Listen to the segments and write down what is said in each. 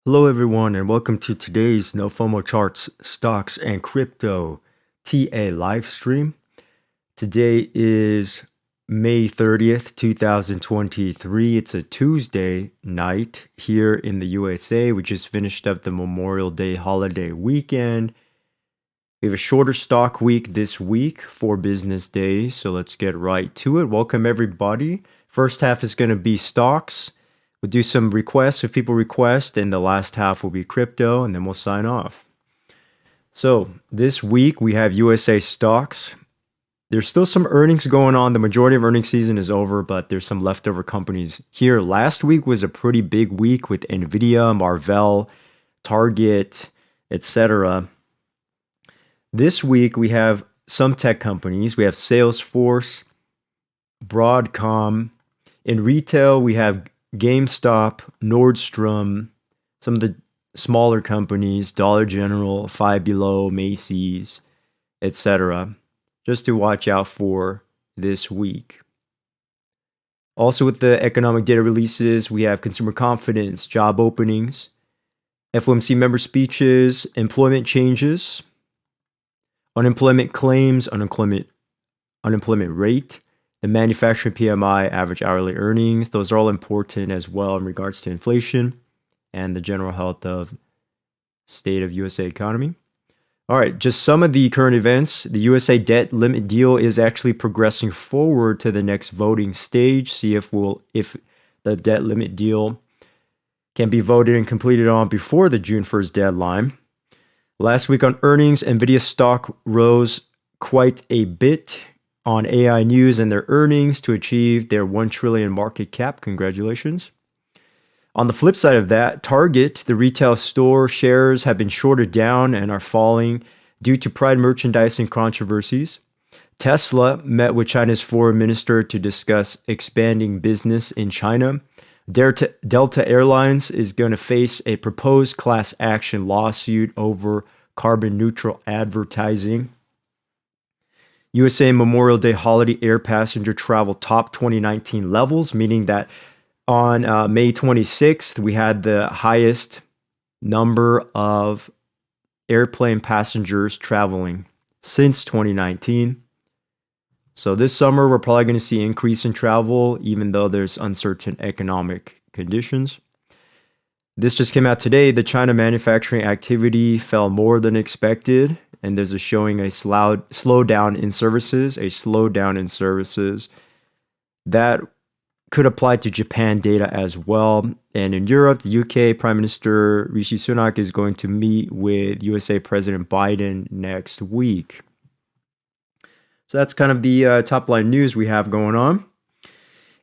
Hello, everyone, and welcome to today's No FOMO Charts, Stocks, and Crypto TA live stream. Today is May 30th, 2023. It's a Tuesday night here in the USA. We just finished up the Memorial Day holiday weekend. We have a shorter stock week this week, 4 business days, so let's get right to it. Welcome, everybody. First half is going to be stocks. We'll do some requests if people request, and the last half will be crypto, and then we'll sign off. So this week we have USA stocks. There's still some earnings going on. The majority of earnings season is over, but there's some leftover companies here. Last week was a pretty big week with Nvidia, Marvell, Target, etc. This week we have some tech companies. We have Salesforce, Broadcom. In retail, we have GameStop, Nordstrom, some of the smaller companies, Dollar General, Five Below, Macy's, etc. Just to watch out for this week. Also with the economic data releases, we have consumer confidence, job openings, FOMC member speeches, employment changes, unemployment claims, unemployment rate, the manufacturing PMI, average hourly earnings. Those are all important as well in regards to inflation and the general health of state of USA economy. All right, just some of the current events. The USA debt limit deal is actually progressing forward to the next voting stage. See if the debt limit deal can be voted and completed on before the June 1st deadline. Last week on earnings, Nvidia stock rose quite a bit on AI news and their earnings to achieve their $1 trillion market cap. Congratulations. On the flip side of that, Target, the retail store shares have been shorted down and are falling due to Pride merchandising controversies. Tesla met with China's foreign minister to discuss expanding business in China. Delta Airlines is going to face a proposed class action lawsuit over carbon neutral advertising. USA Memorial Day holiday air passenger travel top 2019 levels, meaning that on May 26th, we had the highest number of airplane passengers traveling since 2019. So this summer, we're probably going to see an increase in travel, even though there's uncertain economic conditions. This just came out today. The China manufacturing activity fell more than expected, and there's showing a slowdown in services. That could apply to Japan data as well. And in Europe, the UK Prime Minister Rishi Sunak is going to meet with USA President Biden next week. So that's kind of the top line news we have going on.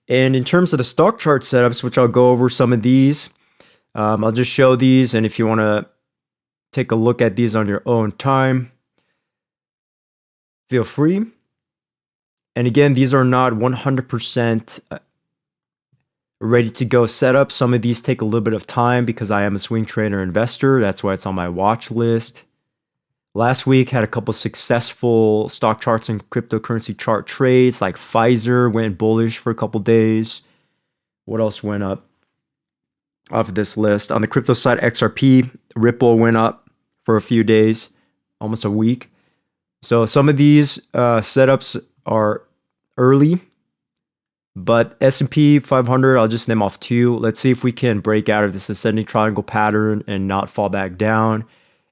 And in terms of the stock chart setups, which I'll go over some of these, I'll just show these. And if you want to take a look at these on your own time, feel free. And again, these are not 100% ready to go setup. Some of these take a little bit of time because I am a swing trader investor. That's why it's on my watch list. Last week had a couple successful stock charts and cryptocurrency chart trades, like Pfizer went bullish for a couple days. What else went up off of this list? On the crypto side, XRP, Ripple went up for a few days, almost a week. So some of these setups are early, but S&P 500, I'll just name off 2. Let's see if we can break out of this ascending triangle pattern and not fall back down.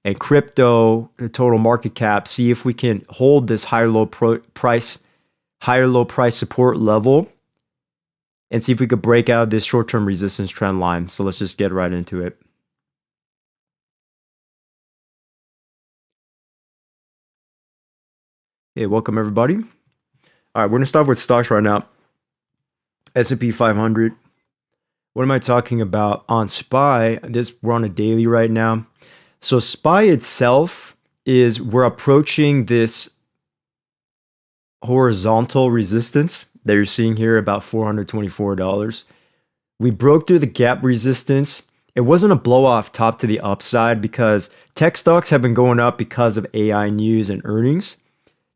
And crypto, the total market cap, see if we can hold this higher low price support level, and see if we could break out this short-term resistance trend line. So let's just get right into it. Hey, welcome everybody. All right, we're gonna start with stocks right now. S&P 500. What am I talking about? On SPY, we're on a daily right now. So SPY itself we're approaching this horizontal resistance that you're seeing here, about $424. We broke through the gap resistance. It wasn't a blow off top to the upside because tech stocks have been going up because of AI news and earnings.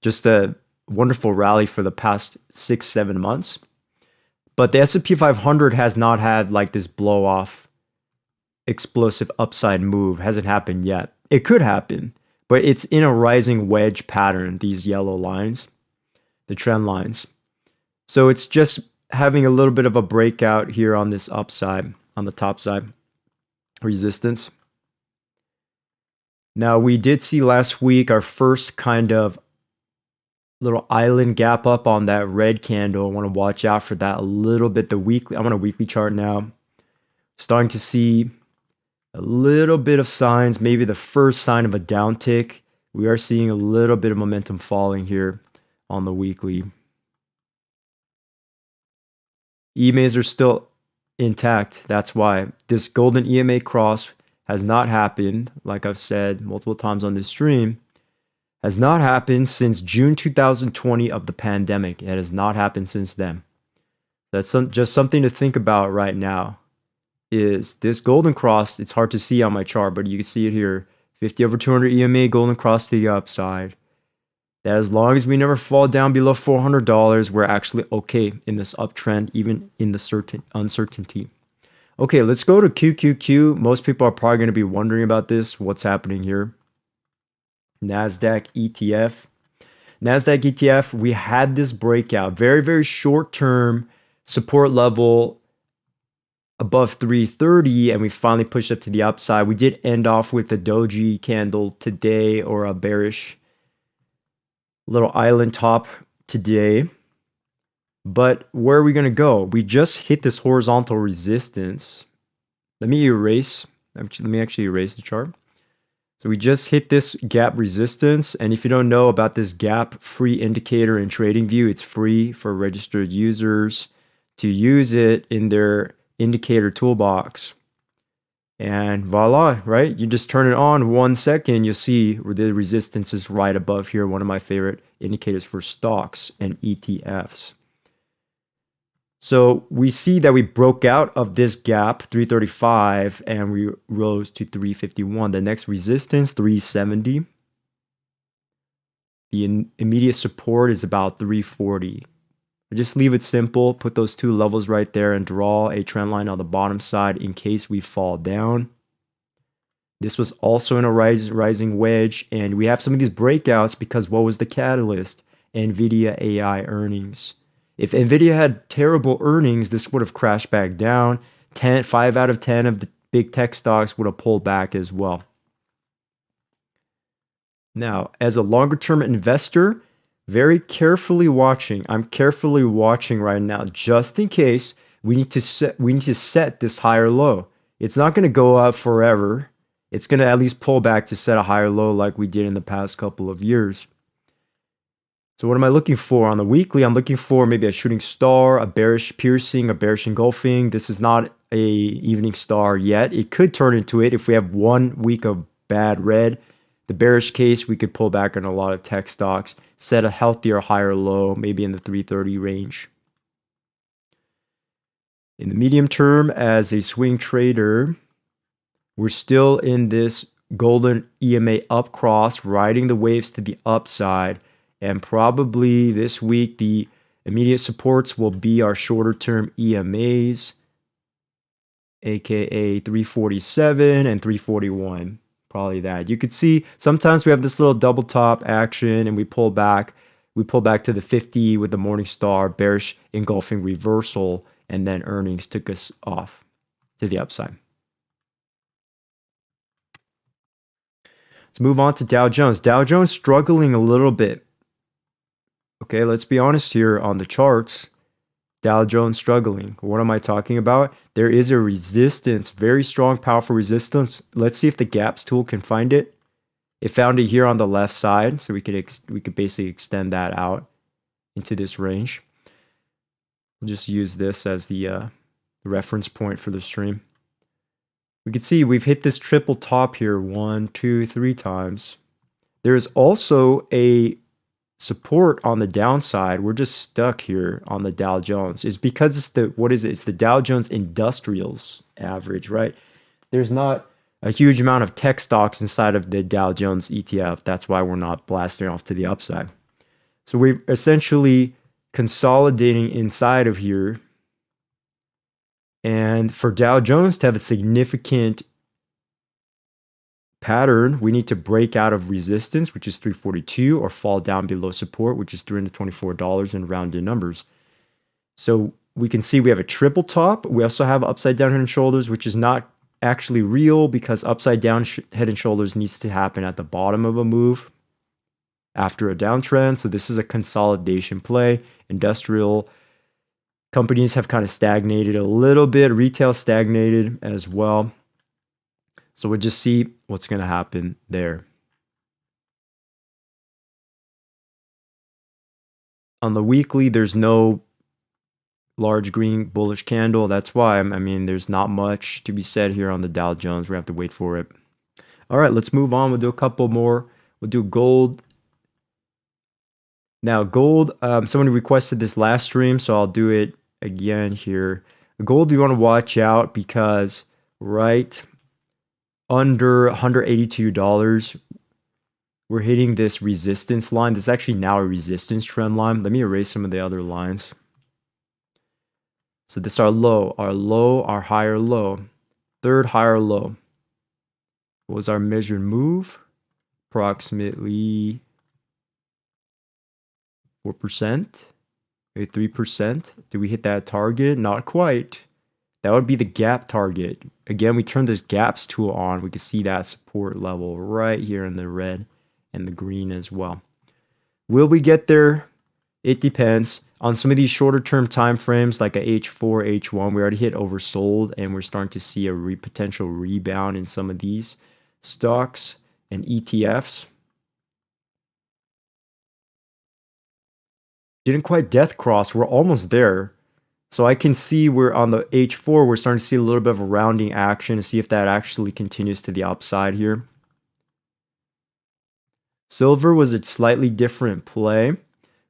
Just a wonderful rally for the past 6-7 months. But the S&P 500 has not had like this blow off explosive upside move. Hasn't happened yet. It could happen, but it's in a rising wedge pattern, these yellow lines, the trend lines. So it's just having a little bit of a breakout here on this upside, on the top side, resistance. Now, we did see last week our first kind of little island gap up on that red candle. I want to watch out for that a little bit. The weekly, I'm on a weekly chart now. Starting to see a little bit of signs, maybe the first sign of a downtick. We are seeing a little bit of momentum falling here on the weekly. EMAs are still intact. That's why this golden EMA cross has not happened, like I've said multiple times on this stream, has not happened since June 2020 of the pandemic. It has not happened since then. That's just something to think about right now. Is this golden cross, it's hard to see on my chart, but you can see it here, 50 over 200 EMA golden cross to the upside. That as long as we never fall down below $400, we're actually okay in this uptrend, even in the uncertainty. Okay, let's go to QQQ. Most people are probably going to be wondering about this. What's happening here? NASDAQ ETF. NASDAQ ETF, we had this breakout. Very, very short-term support level above 330, and we finally pushed up to the upside. We did end off with a doji candle today, or a bearish little island top today. But where are we going to go? We just hit this horizontal resistance. Let me actually erase the chart. So we just hit this gap resistance. And if you don't know about this gap free indicator in TradingView, it's free for registered users to use it in their indicator toolbox. And voila, right? You just turn it on 1 second, you'll see where the resistance is right above here. One of my favorite indicators for stocks and ETFs. So we see that we broke out of this gap, 335, and we rose to 351. The next resistance, 370. The immediate support is about 340. Just leave it simple, put those two levels right there and draw a trend line on the bottom side in case we fall down. This was also in a rising wedge, and we have some of these breakouts because what was the catalyst? NVIDIA AI earnings. If NVIDIA had terrible earnings, this would have crashed back down. 5 out of 10 of the big tech stocks would have pulled back as well. Now, as a longer-term investor, very carefully watching. I'm carefully watching right now, just in case we need to set this higher low. It's not going to go up forever. It's going to at least pull back to set a higher low like we did in the past couple of years. So what am I looking for on the weekly? I'm looking for maybe a shooting star, a bearish piercing, a bearish engulfing. This is not a evening star yet. It could turn into it if we have 1 week of bad red. The bearish case, we could pull back on a lot of tech stocks, set a healthier higher low, maybe in the 330 range. In the medium term, as a swing trader, we're still in this golden EMA up cross, riding the waves to the upside. And probably this week, the immediate supports will be our shorter term EMAs, aka 347 and 341. Probably that. You could see sometimes we have this little double top action and we pull back. We pull back to the 50 with the morning star, bearish engulfing reversal, and then earnings took us off to the upside. Let's move on to Dow Jones. Dow Jones struggling a little bit. Okay, let's be honest here on the charts. Dow Jones struggling. What am I talking about? There is a resistance, very strong, powerful resistance. Let's see if the gaps tool can find it. It found it here on the left side, so we could basically extend that out into this range. We'll just use this as the reference point for the stream. We can see we've hit this triple top here 1, 2, 3 times. There is also a support on the downside. We're just stuck here on the Dow Jones. It's because it's it's the Dow Jones Industrials average, right? There's not a huge amount of tech stocks inside of the Dow Jones ETF. That's why we're not blasting off to the upside. So we're essentially consolidating inside of here. And for Dow Jones to have a significant pattern, we need to break out of resistance, which is 342, or fall down below support, which is $324 in rounded numbers. So we can see we have a triple top. We also have upside down head and shoulders, which is not actually real because upside down head and shoulders needs to happen at the bottom of a move after a downtrend. So this is a consolidation play. Industrial companies have kind of stagnated a little bit. Retail stagnated as well. So we'll just see what's going to happen there. On the weekly, there's no large green bullish candle. That's why, I mean, there's not much to be said here on the Dow Jones. We have to wait for it. All right, let's move on. We'll do a couple more. We'll do gold. Now, gold, someone requested this last stream, so I'll do it again here. Gold, you want to watch out because right under $182, we're hitting this resistance line. This is actually now a resistance trend line. Let me erase some of the other lines. So this is our low, our higher low, third higher low. What was our measured move? Approximately 4%, maybe 3%. Did we hit that target? Not quite. That would be the gap target. Again, we turn this gaps tool on. We can see that support level right here in the red and the green as well. Will we get there? It depends. On some of these shorter term time frames like a H4, H1, we already hit oversold and we're starting to see a potential rebound in some of these stocks and ETFs. Didn't quite death cross. We're almost there. So I can see we're on the H4. We're starting to see a little bit of a rounding action to see if that actually continues to the upside here. Silver was a slightly different play.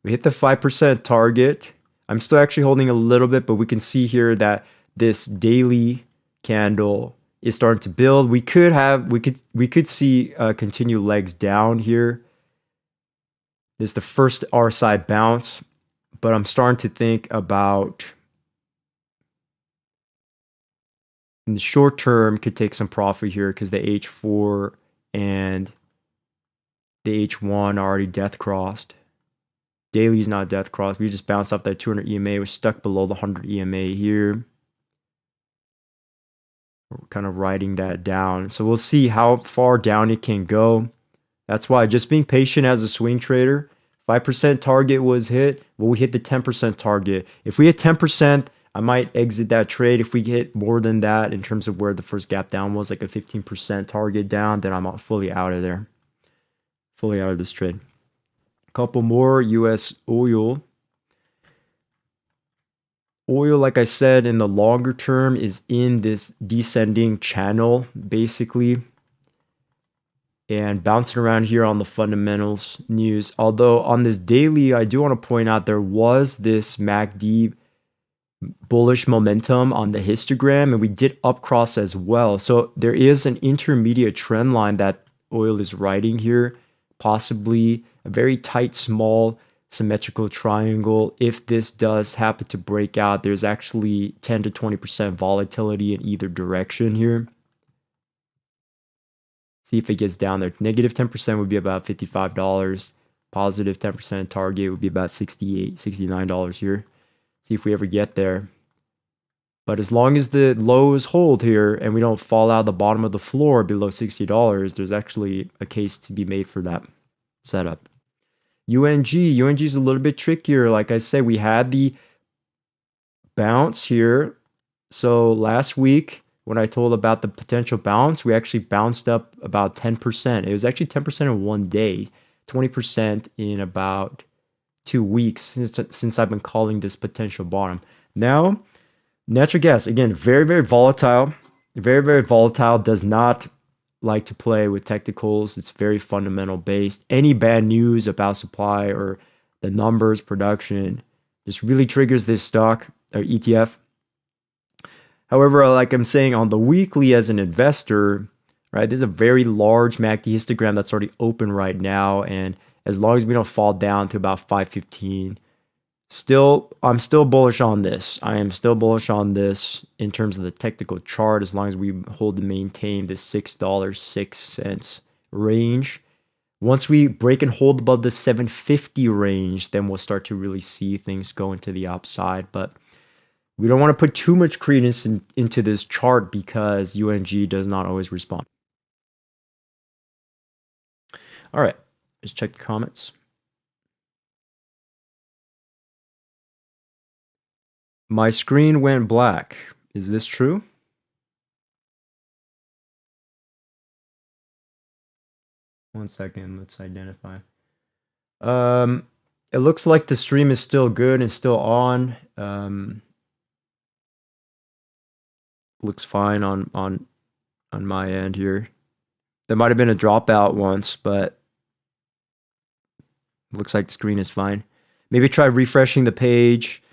We hit the 5% target. I'm still actually holding a little bit, but we can see here that this daily candle is starting to build. We could see continued legs down here. This is the first RSI bounce, but I'm starting to think about in the short term could take some profit here because the H4 and the H1 are already death crossed. Daily is not death crossed. We just bounced off that 200 EMA. We're stuck below the 100 EMA here. We're kind of riding that down. So we'll see how far down it can go. That's why just being patient as a swing trader. 5% target was hit. Well, we hit the 10% target. If we hit 10%, I might exit that trade. If we hit more than that in terms of where the first gap down was, like a 15% target down, then I'm fully out of there. Fully out of this trade. Couple more. US oil. Oil, like I said, in the longer term is in this descending channel, basically. And bouncing around here on the fundamentals news. Although on this daily, I do want to point out there was this MACD bullish momentum on the histogram, and we did up cross as well. So there is an intermediate trend line that oil is riding here, possibly a very tight, small symmetrical triangle. If this does happen to break out, there's actually 10 to 20% volatility in either direction here. See if it gets down there. Negative 10% would be about $55. Positive 10% target would be about $68, $69 here. See if we ever get there. But as long as the lows hold here and we don't fall out the bottom of the floor below $60, there's actually a case to be made for that setup. UNG is a little bit trickier. Like I said, we had the bounce here. So last week, when I told about the potential bounce, we actually bounced up about 10%. It was actually 10% in one day, 20% in about 2 weeks since I've been calling this potential bottom. Now, natural gas, again, very, very volatile. Very, very volatile. Does not like to play with technicals. It's very fundamental based. Any bad news about supply or the numbers, production, just really triggers this stock or ETF. However, like I'm saying, on the weekly as an investor, right, there's a very large MACD histogram that's already open right now. And as long as we don't fall down to about 515, I'm still bullish on this. I am still bullish on this in terms of the technical chart, as long as we hold and maintain the $6.06 range. Once we break and hold above the 750 range, then we'll start to really see things go into the upside. But we don't want to put too much credence into this chart because UNG does not always respond. All right, let's check the comments. My screen went black. Is this true? One second, let's identify. It looks like the stream is still good and still on. Looks fine on my end here. There might have been a dropout once, but looks like the screen is fine. Maybe try refreshing the page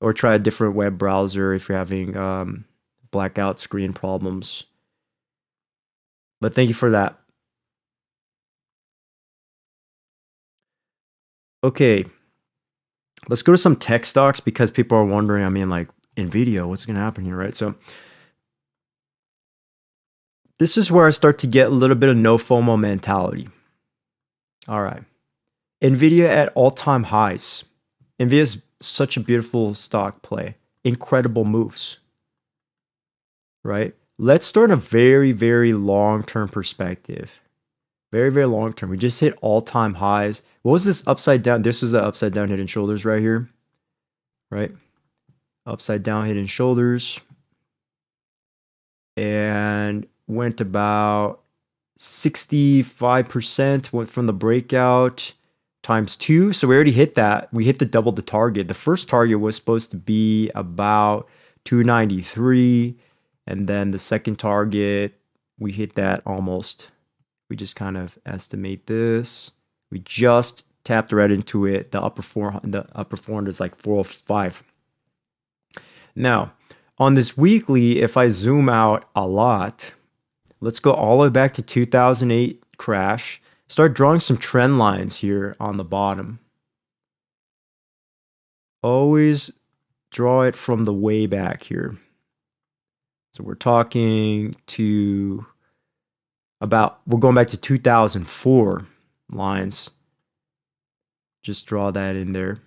or try a different web browser if you're having blackout screen problems. But thank you for that. Okay, let's go to some tech stocks because people are wondering, I mean, like NVIDIA, what's going to happen here, right? So this is where I start to get a little bit of no FOMO mentality. All right. NVIDIA at all-time highs. NVIDIA is such a beautiful stock play. Incredible moves, right? Let's start a very, very long-term perspective. Very, very long-term. We just hit all-time highs. What was this upside down? This was the upside down head and shoulders right here, right? Upside down head and shoulders. And went about 65%, went from the breakout times 2. So we already hit that. We hit the double the target. The first target was supposed to be about 293. And then the second target, we hit that almost. We just kind of estimate this. We just tapped right into it. The upper 400 is like 405. Now, on this weekly, if I zoom out a lot, let's go all the way back to 2008 crash. Start drawing some trend lines here on the bottom. Always draw it from the way back here. So we're talking to we're going back to 2004 lines. Just draw that in there.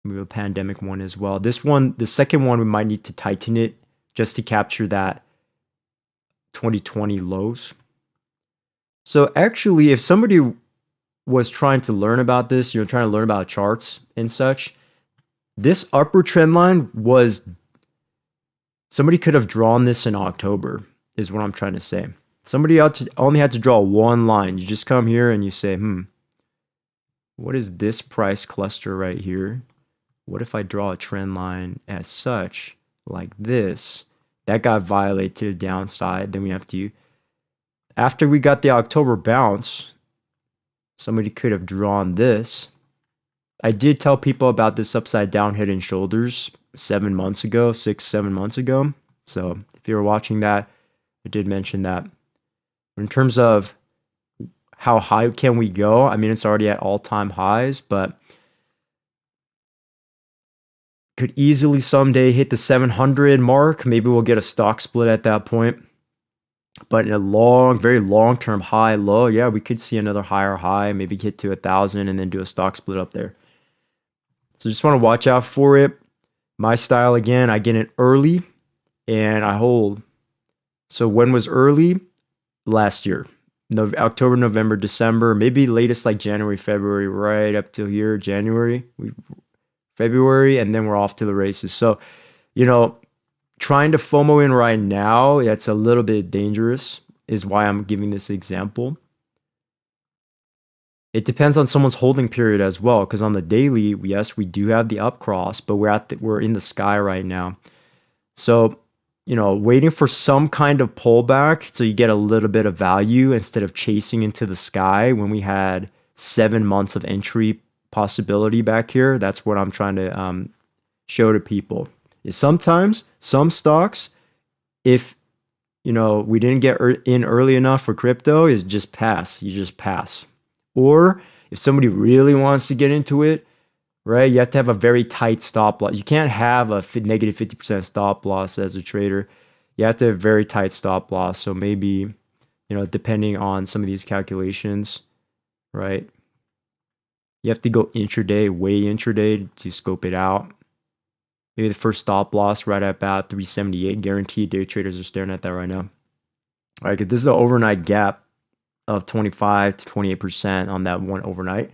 We have a pandemic one as well. This one, the second one, we might need to tighten it just to capture that 2020 lows. So actually, if somebody was trying to learn about this, trying to learn about charts and such, this upper trend line was, somebody could have drawn this in October, is what I'm trying to say. Somebody only had to draw one line. You just come here and you say, what is this price cluster right here? What if I draw a trend line as such, like this? That got violated to the downside. Then we have to, after we got the October bounce, somebody could have drawn this. I did tell people about this upside down head and shoulders 7 months ago, 6-7 months ago. So if you were watching that, I did mention that. In terms of how high can we go, I mean, it's already at all-time highs, but could easily someday hit the 700 mark. Maybe we'll get a stock split at that point. But in a very long-term high low, yeah, we could see another higher high, maybe get to 1,000 and then do a stock split up there. So just want to watch out for it. My style, again, I get in early and I hold. So when was early? Last year. October, November, December, maybe latest like January, February, right up till here, January, February, and then we're off to the races. So, trying to FOMO in right now, that's a little bit dangerous, is why I'm giving this example. It depends on someone's holding period as well, because on the daily, yes, we do have the up cross, but we're in the sky right now. So, waiting for some kind of pullback so you get a little bit of value instead of chasing into the sky when we had 7 months of entry possibility back here. That's what I'm trying to show to people. Is sometimes some stocks, if we didn't get in early enough for crypto, is just pass. You just pass. Or if somebody really wants to get into it, right? You have to have a very tight stop loss. You can't have a negative 50% stop loss as a trader. You have to have very tight stop loss. So maybe, depending on some of these calculations, right? You have to go intraday, way intraday to scope it out. Maybe the first stop loss right at about 378. Guaranteed day traders are staring at that right now. All right, this is an overnight gap of 25 to 28% on that one overnight,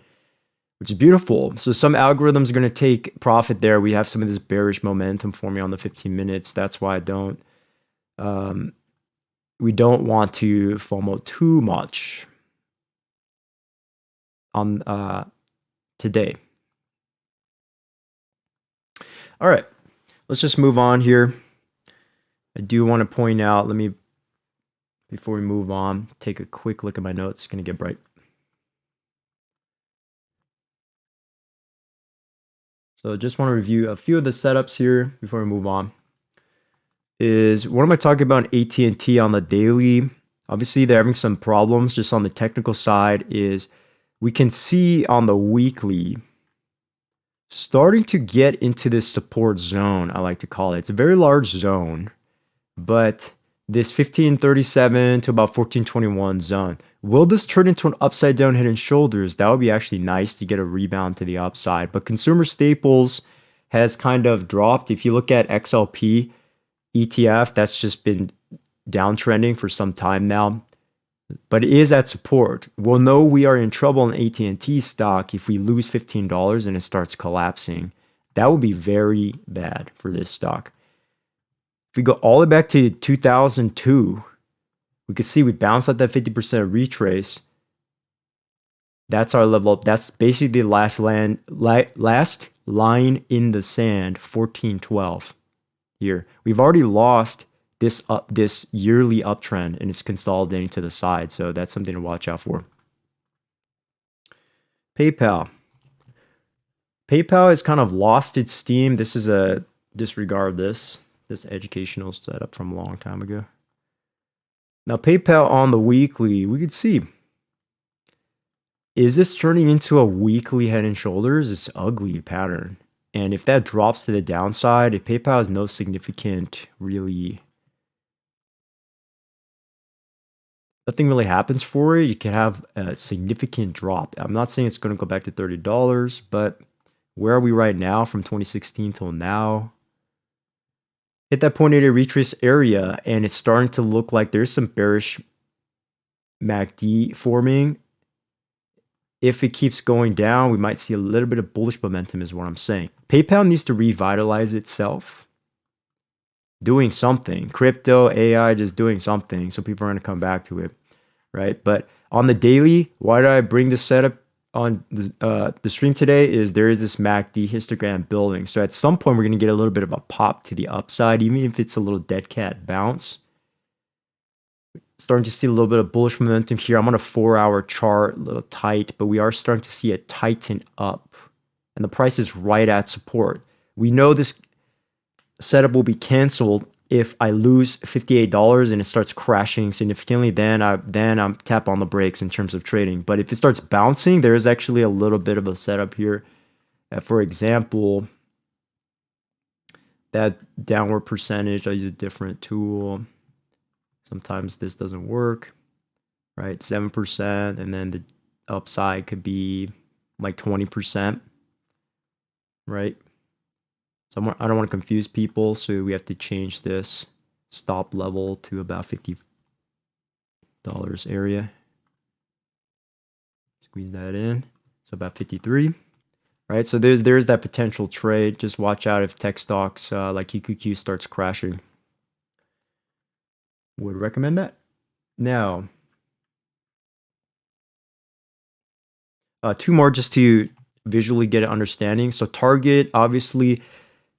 which is beautiful. So some algorithms are going to take profit there. We have some of this bearish momentum forming on the 15 minutes. That's why we don't want to FOMO too much on today. All right, let's just move on here. I do want to point out, before we move on, take a quick look at my notes. It's going to get bright. So just want to review a few of the setups here before we move on. What am I talking about AT&T on the daily? Obviously, they're having some problems just on the technical side. We can see on the weekly starting to get into this support zone, I like to call it. It's a very large zone, but this 1537 to about 1421 zone. Will this turn into an upside down head and shoulders? That would be actually nice to get a rebound to the upside. But consumer staples has kind of dropped. If you look at XLP ETF, that's just been downtrending for some time now. But it is at support. We'll know we are in trouble in AT&T stock if we lose $15 and it starts collapsing. That would be very bad for this stock. If we go all the way back to 2002, we could see we bounced at that 50% retrace. That's our level up. That's basically the last line in the sand, 1412 here. We've already lost this yearly uptrend, and it's consolidating to the side. So that's something to watch out for. PayPal has kind of lost its steam. This is disregard this educational setup from a long time ago. Now PayPal on the weekly, we could see, is this turning into a weekly head and shoulders? It's an ugly pattern. And if that drops to the downside, if PayPal has no significant nothing really happens for it, you can have a significant drop. I'm not saying it's going to go back to $30, but where are we right now from 2016 till now? Hit that 0.88 retrace area, and it's starting to look like there's some bearish MACD forming. If it keeps going down, we might see a little bit of bullish momentum is what I'm saying. PayPal needs to revitalize itself. Doing something. Crypto, AI, just doing something. So people are going to come back to it, right? But on the daily, why did I bring this setup on the stream today there is this MACD histogram building. So at some point, we're going to get a little bit of a pop to the upside, even if it's a little dead cat bounce. Starting to see a little bit of bullish momentum here. I'm on a 4-hour chart, a little tight, but we are starting to see it tighten up. And the price is right at support. We know this setup will be canceled if I lose $58 and it starts crashing significantly. Then I'm tap on the brakes in terms of trading. But if it starts bouncing, there is actually a little bit of a setup here. For example, that downward percentage, I use a different tool. Sometimes this doesn't work, right? 7%, and then the upside could be like 20%, right? So I don't want to confuse people, so we have to change this stop level to about $50 area. Squeeze that in. So about 53, right? So there's that potential trade. Just watch out if tech stocks like QQQ starts crashing. Would recommend that. Now, two more just to visually get an understanding. So Target, obviously,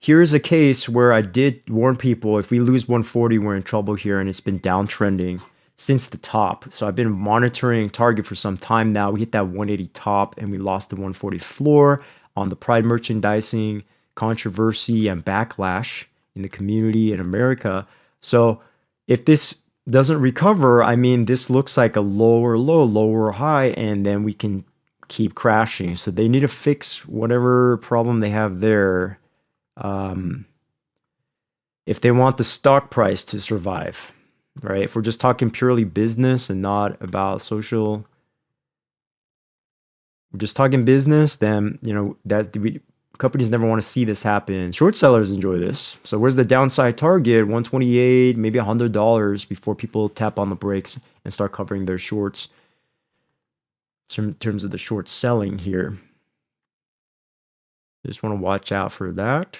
here's a case where I did warn people, if we lose 140, we're in trouble here, and it's been downtrending since the top. So I've been monitoring Target for some time now. We hit that 180 top, and we lost the 140 floor on the Pride merchandising controversy and backlash in the community in America. So if this doesn't recover, I mean, this looks like a lower low, lower high, and then we can keep crashing. So they need to fix whatever problem they have there. If they want the stock price to survive, right? If we're just talking purely business and not about social, we're just talking business, then companies never want to see this happen. Short sellers enjoy this. So where's the downside target? 128, maybe $100 before people tap on the brakes and start covering their shorts. So in terms of the short selling here, just want to watch out for that.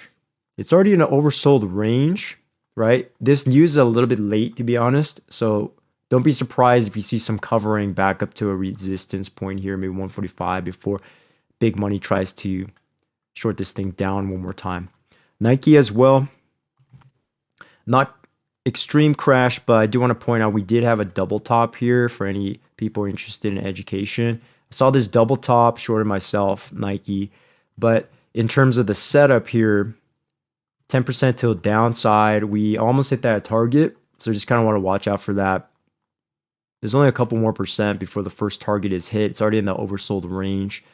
It's already in an oversold range, right? This news is a little bit late, to be honest. So don't be surprised if you see some covering back up to a resistance point here, maybe 145 before big money tries to short this thing down one more time. Nike as well. Not extreme crash, but I do want to point out we did have a double top here for any people interested in education. I saw this double top, shorted myself, Nike. But in terms of the setup here, 10% to the downside. We almost hit that target, so just kind of want to watch out for that. There's only a couple more percent before the first target is hit. It's already in the oversold range.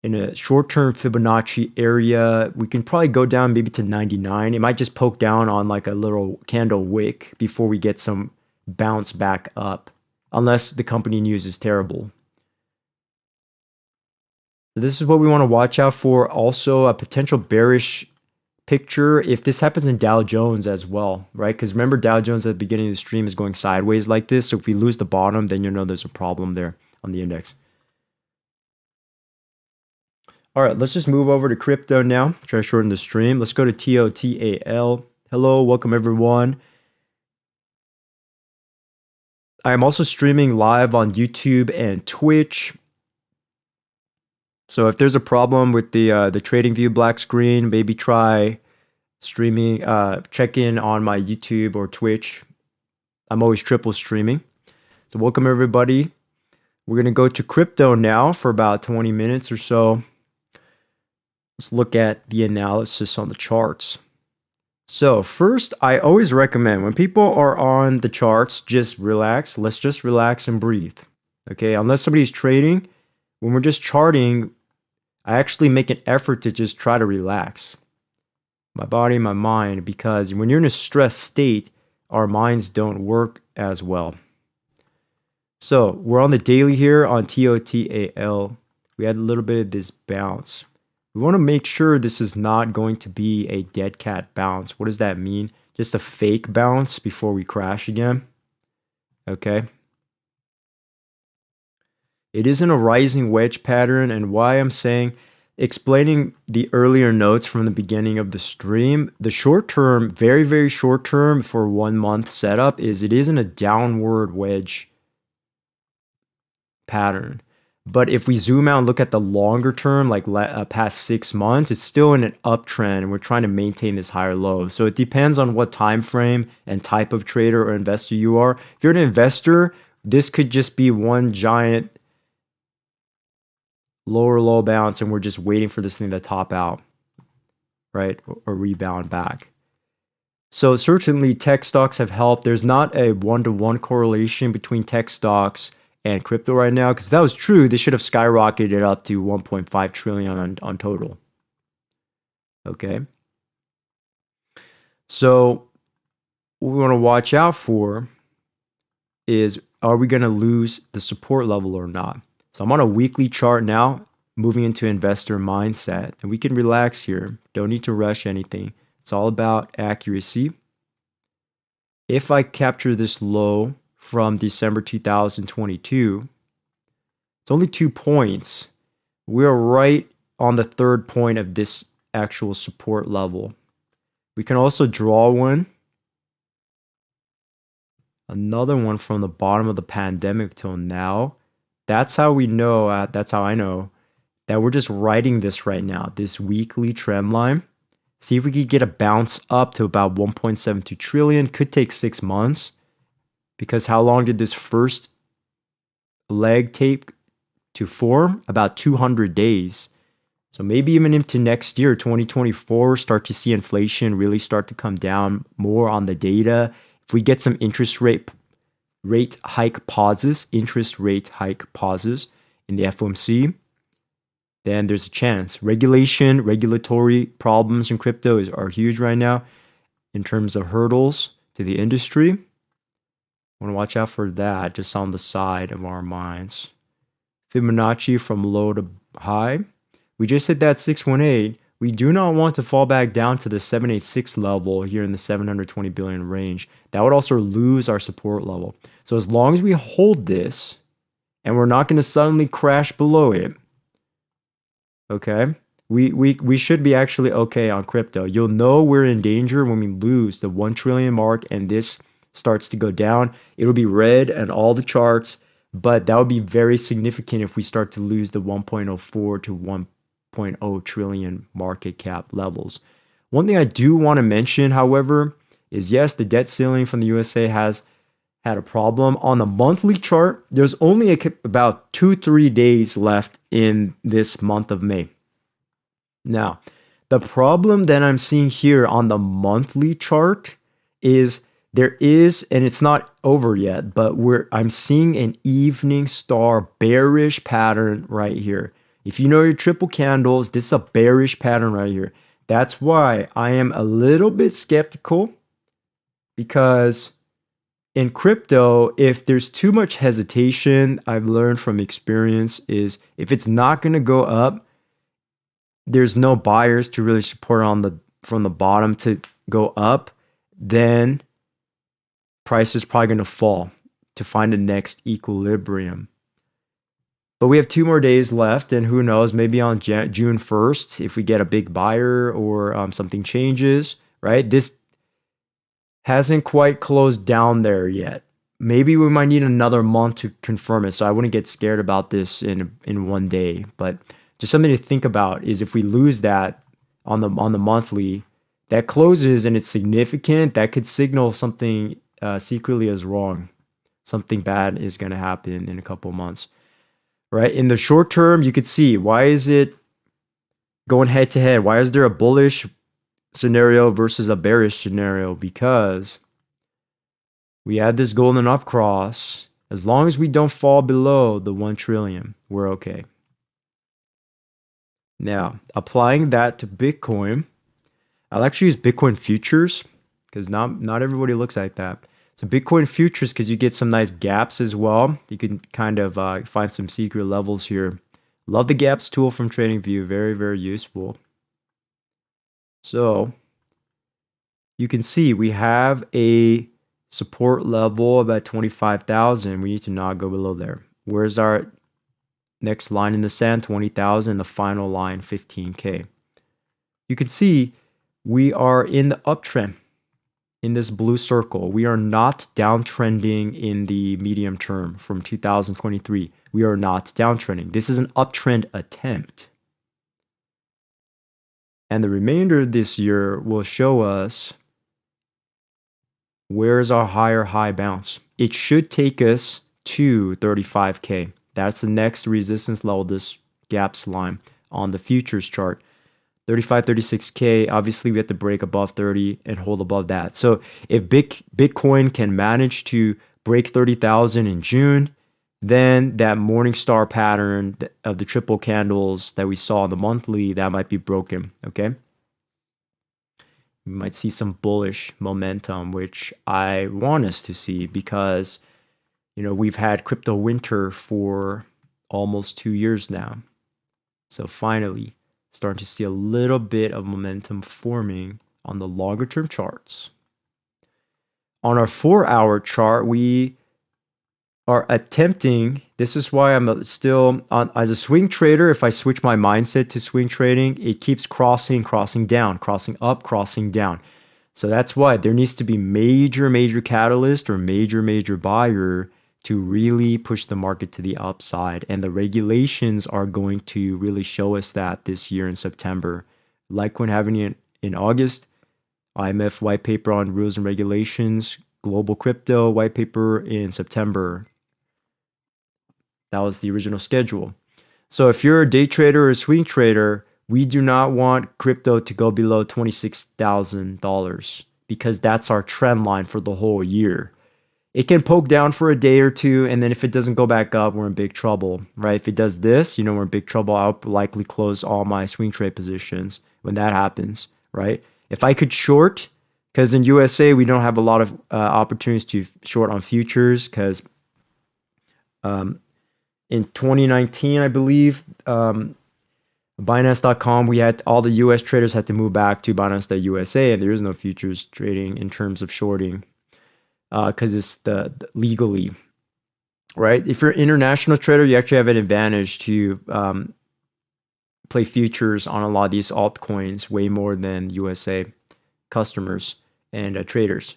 In a short-term Fibonacci area, we can probably go down maybe to 99. It might just poke down on like a little candle wick before we get some bounce back up, unless the company news is terrible. This is what we want to watch out for. Also, a potential bearish picture if this happens in Dow Jones as well, right? Because remember, Dow Jones at the beginning of the stream is going sideways like this. So if we lose the bottom, then you know there's a problem there on the index. All right, let's just move over to crypto now. Try to shorten the stream. Let's go to TOTAL. Hello, welcome everyone. I am also streaming live on YouTube and Twitch. So if there's a problem with the TradingView black screen, maybe try streaming, check in on my YouTube or Twitch. I'm always triple streaming. So welcome everybody. We're going to go to crypto now for about 20 minutes or so. Let's look at the analysis on the charts. So first, I always recommend when people are on the charts, just relax. Let's just relax and breathe. Okay, unless somebody's trading, when we're just charting, I actually make an effort to just try to relax my body, my mind, because when you're in a stressed state, our minds don't work as well. So we're on the daily here on TOTAL. We had a little bit of this bounce. We want to make sure this is not going to be a dead cat bounce. What does that mean? Just a fake bounce before we crash again. Okay. It isn't a rising wedge pattern, and why I'm saying, explaining the earlier notes from the beginning of the stream, the short term, very, very short term for 1 month setup is it isn't a downward wedge pattern. But if we zoom out and look at the longer term, like past 6 months, it's still in an uptrend, and we're trying to maintain this higher low. So it depends on what time frame and type of trader or investor you are. If you're an investor, this could just be one giant lower low bounce, and we're just waiting for this thing to top out, right, or rebound back. So certainly tech stocks have helped. There's not a one-to-one correlation between tech stocks and crypto right now, because if that was true, they should have skyrocketed up to 1.5 trillion on total. Okay. So what we want to watch out for is, are we going to lose the support level or not? So I'm on a weekly chart now, moving into investor mindset, and we can relax here. Don't need to rush anything. It's all about accuracy. If I capture this low from December 2022, it's only 2 points. We're right on the third point of this actual support level. We can also draw one. Another one from the bottom of the pandemic till now. That's how we know, that's how I know that we're just riding this right now, this weekly trend line. See if we could get a bounce up to about 1.72 trillion. Could take 6 months, because how long did this first leg take to form? About 200 days. So maybe even into next year, 2024, start to see inflation really start to come down more on the data. If we get some interest rate hike pauses, in the FOMC, then there's a chance. Regulatory problems in crypto are huge right now in terms of hurdles to the industry. Want to watch out for that just on the side of our minds. Fibonacci from low to high. We just hit that 618. We do not want to fall back down to the 786 level here in the 720 billion range. That would also lose our support level. So as long as we hold this and we're not going to suddenly crash below it, okay, we should be actually okay on crypto. You'll know we're in danger when we lose the 1 trillion mark and this starts to go down. It'll be red and all the charts, but that would be very significant if we start to lose the 1.04 to 1.0 trillion market cap levels. One thing I do want to mention, however, is yes, the debt ceiling from the USA has had a problem. On the monthly chart, there's only about 2-3 days left in this month of May. Now, the problem that I'm seeing here on the monthly chart is there is, and it's not over yet, but I'm seeing an evening star bearish pattern right here. If you know your triple candles, this is a bearish pattern right here. That's why I am a little bit skeptical, because in crypto, if there's too much hesitation, I've learned from experience, is if it's not going to go up, there's no buyers to really support from the bottom to go up, then price is probably going to fall to find the next equilibrium. But we have 2 more days left, and who knows, maybe on June 1st, if we get a big buyer or something changes, right? This hasn't quite closed down there yet. Maybe we might need another month to confirm it, so I wouldn't get scared about this in one day. But just something to think about is if we lose that on the monthly, that closes and it's significant, that could signal something secretly is wrong. Something bad is going to happen in a couple of months. Right? In the short term, you could see, why is it going head to head? Why is there a bullish scenario versus a bearish scenario? Because we had this golden up cross. As long as we don't fall below the 1 trillion, we're okay. Now, applying that to Bitcoin, I'll actually use Bitcoin futures because not everybody looks like that. So Bitcoin futures, because you get some nice gaps as well. You can kind of find some secret levels here. Love the gaps tool from TradingView. Very, very useful. So you can see we have a support level of about 25,000. We need to not go below there. Where's our next line in the sand? 20,000. The final line, 15K. You can see we are in the uptrend. In this blue circle, we are not downtrending in the medium term from 2023. We are not downtrending. This is an uptrend attempt. And the remainder of this year will show us where's our higher high bounce. It should take us to 35K. That's the next resistance level, this gaps line on the futures chart. 35, 36K, obviously we have to break above 30 and hold above that. So if Bitcoin can manage to break 30,000 in June, then that morning star pattern of the triple candles that we saw on the monthly, that might be broken, okay? We might see some bullish momentum, which I want us to see because, you know, we've had crypto winter for almost 2 years now. So finally, starting to see a little bit of momentum forming on the longer term charts. On our 4-hour chart, we are attempting, this is why I'm still on as a swing trader. If I switch my mindset to swing trading, it keeps crossing down, crossing up, crossing down. So that's why there needs to be major catalyst or major buyer to really push the market to the upside. And the regulations are going to really show us that this year in September. Litecoin having it in August, IMF white paper on rules and regulations, global crypto white paper in September. That was the original schedule. So if you're a day trader or a swing trader, we do not want crypto to go below $26,000 because that's our trend line for the whole year. it can poke down for a day or two, and then if it doesn't go back up, we're in big trouble, right? If it does this, we're in big trouble. I'll likely close all my swing trade positions when that happens, right? If I could short, because in USA we don't have a lot of opportunities to short on futures, because in 2019, I believe, Binance.com, we had all the US traders had to move back to Binance.USA, and there is no futures trading in terms of shorting because it's the legally, right? If you're an international trader, you actually have an advantage to play futures on a lot of these altcoins way more than USA customers and traders.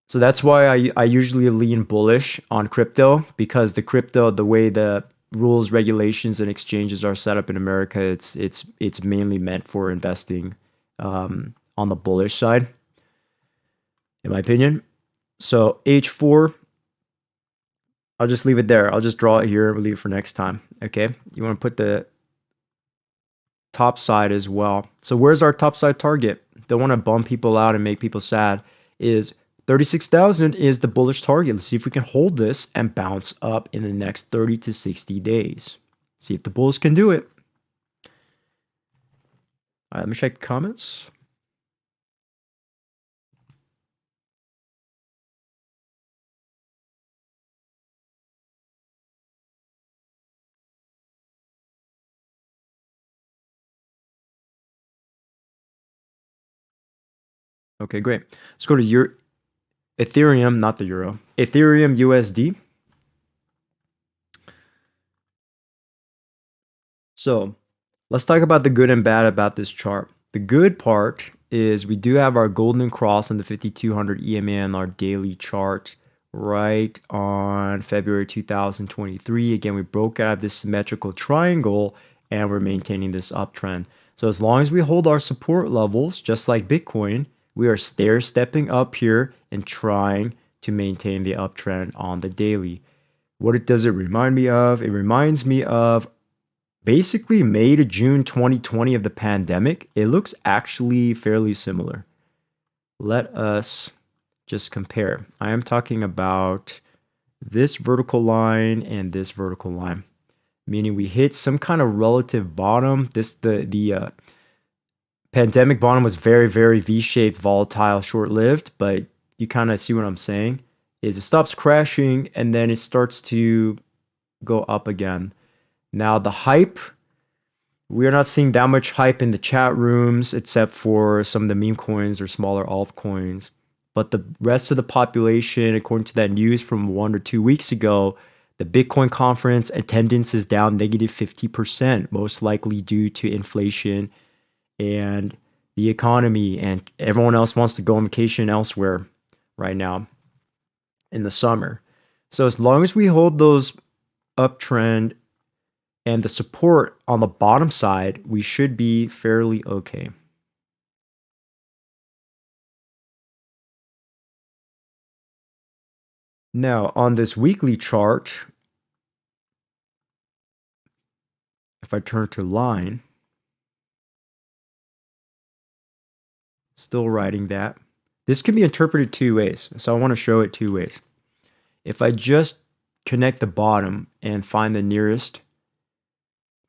So that's why I usually lean bullish on crypto, because the way the rules, regulations, and exchanges are set up in America, it's mainly meant for investing on the bullish side, in my opinion. So H4, I'll just leave it there. I'll just draw it here. We'll leave it for next time. Okay. You want to put the top side as well. So where's our top side target? Don't want to bum people out and make people sad. Is 36,000 is the bullish target. Let's see if we can hold this and bounce up in the next 30 to 60 days. See if the bulls can do it. All right, let me check the comments. Okay, great. Let's go to Ethereum, not the euro. Ethereum USD. So let's talk about the good and bad about this chart. The good part is we do have our golden cross on the 5200 EMA on our daily chart right on February 2023. Again, we broke out of this symmetrical triangle and we're maintaining this uptrend. So as long as we hold our support levels, just like Bitcoin, we are stair-stepping up here and trying to maintain the uptrend on the daily. What does it remind me of? It reminds me of basically May to June 2020 of the pandemic. It looks actually fairly similar. Let us just compare. I am talking about this vertical line and this vertical line, meaning we hit some kind of relative bottom. The pandemic bottom was very, very V-shaped, volatile, short-lived, but you kind of see what I'm saying. Is it stops crashing and then it starts to go up again. Now the hype, we're not seeing that much hype in the chat rooms except for some of the meme coins or smaller altcoins. But the rest of the population, according to that news from 1 or 2 weeks ago, the Bitcoin conference attendance is down negative 50%, most likely due to inflation and the economy, and everyone else wants to go on vacation elsewhere right now in the summer. So as long as we hold those uptrend and the support on the bottom side, we should be fairly okay. Now, on this weekly chart, if I turn to line, still writing that. This can be interpreted two ways, so I want to show it two ways. If I just connect the bottom and find the nearest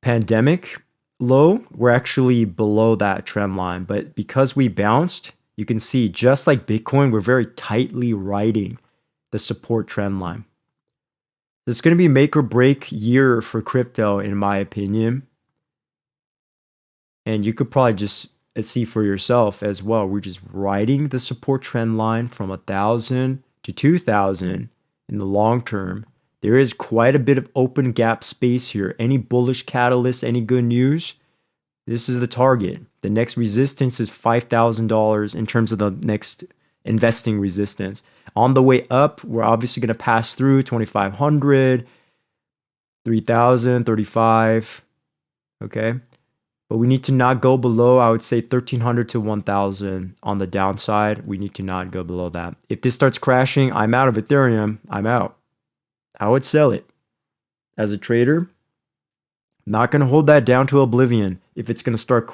pandemic low, we're actually below that trend line. But because we bounced, you can see just like Bitcoin, we're very tightly riding the support trend line. It's going to be make or break year for crypto, in my opinion. And you could probably just see for yourself as well. We're just riding the support trend line from 1,000 to 2,000 in the long term. There is quite a bit of open gap space here. Any bullish catalyst, any good news, this is the target. The next resistance is $5,000 in terms of the next investing resistance. On the way up, we're obviously going to pass through 2,500, 3,000, 35, okay? But we need to not go below, I would say, 1,300 to 1,000 on the downside. We need to not go below that. If this starts crashing, I'm out of Ethereum. I'm out. I would sell it. As a trader, not going to hold that down to oblivion. If it's going to start,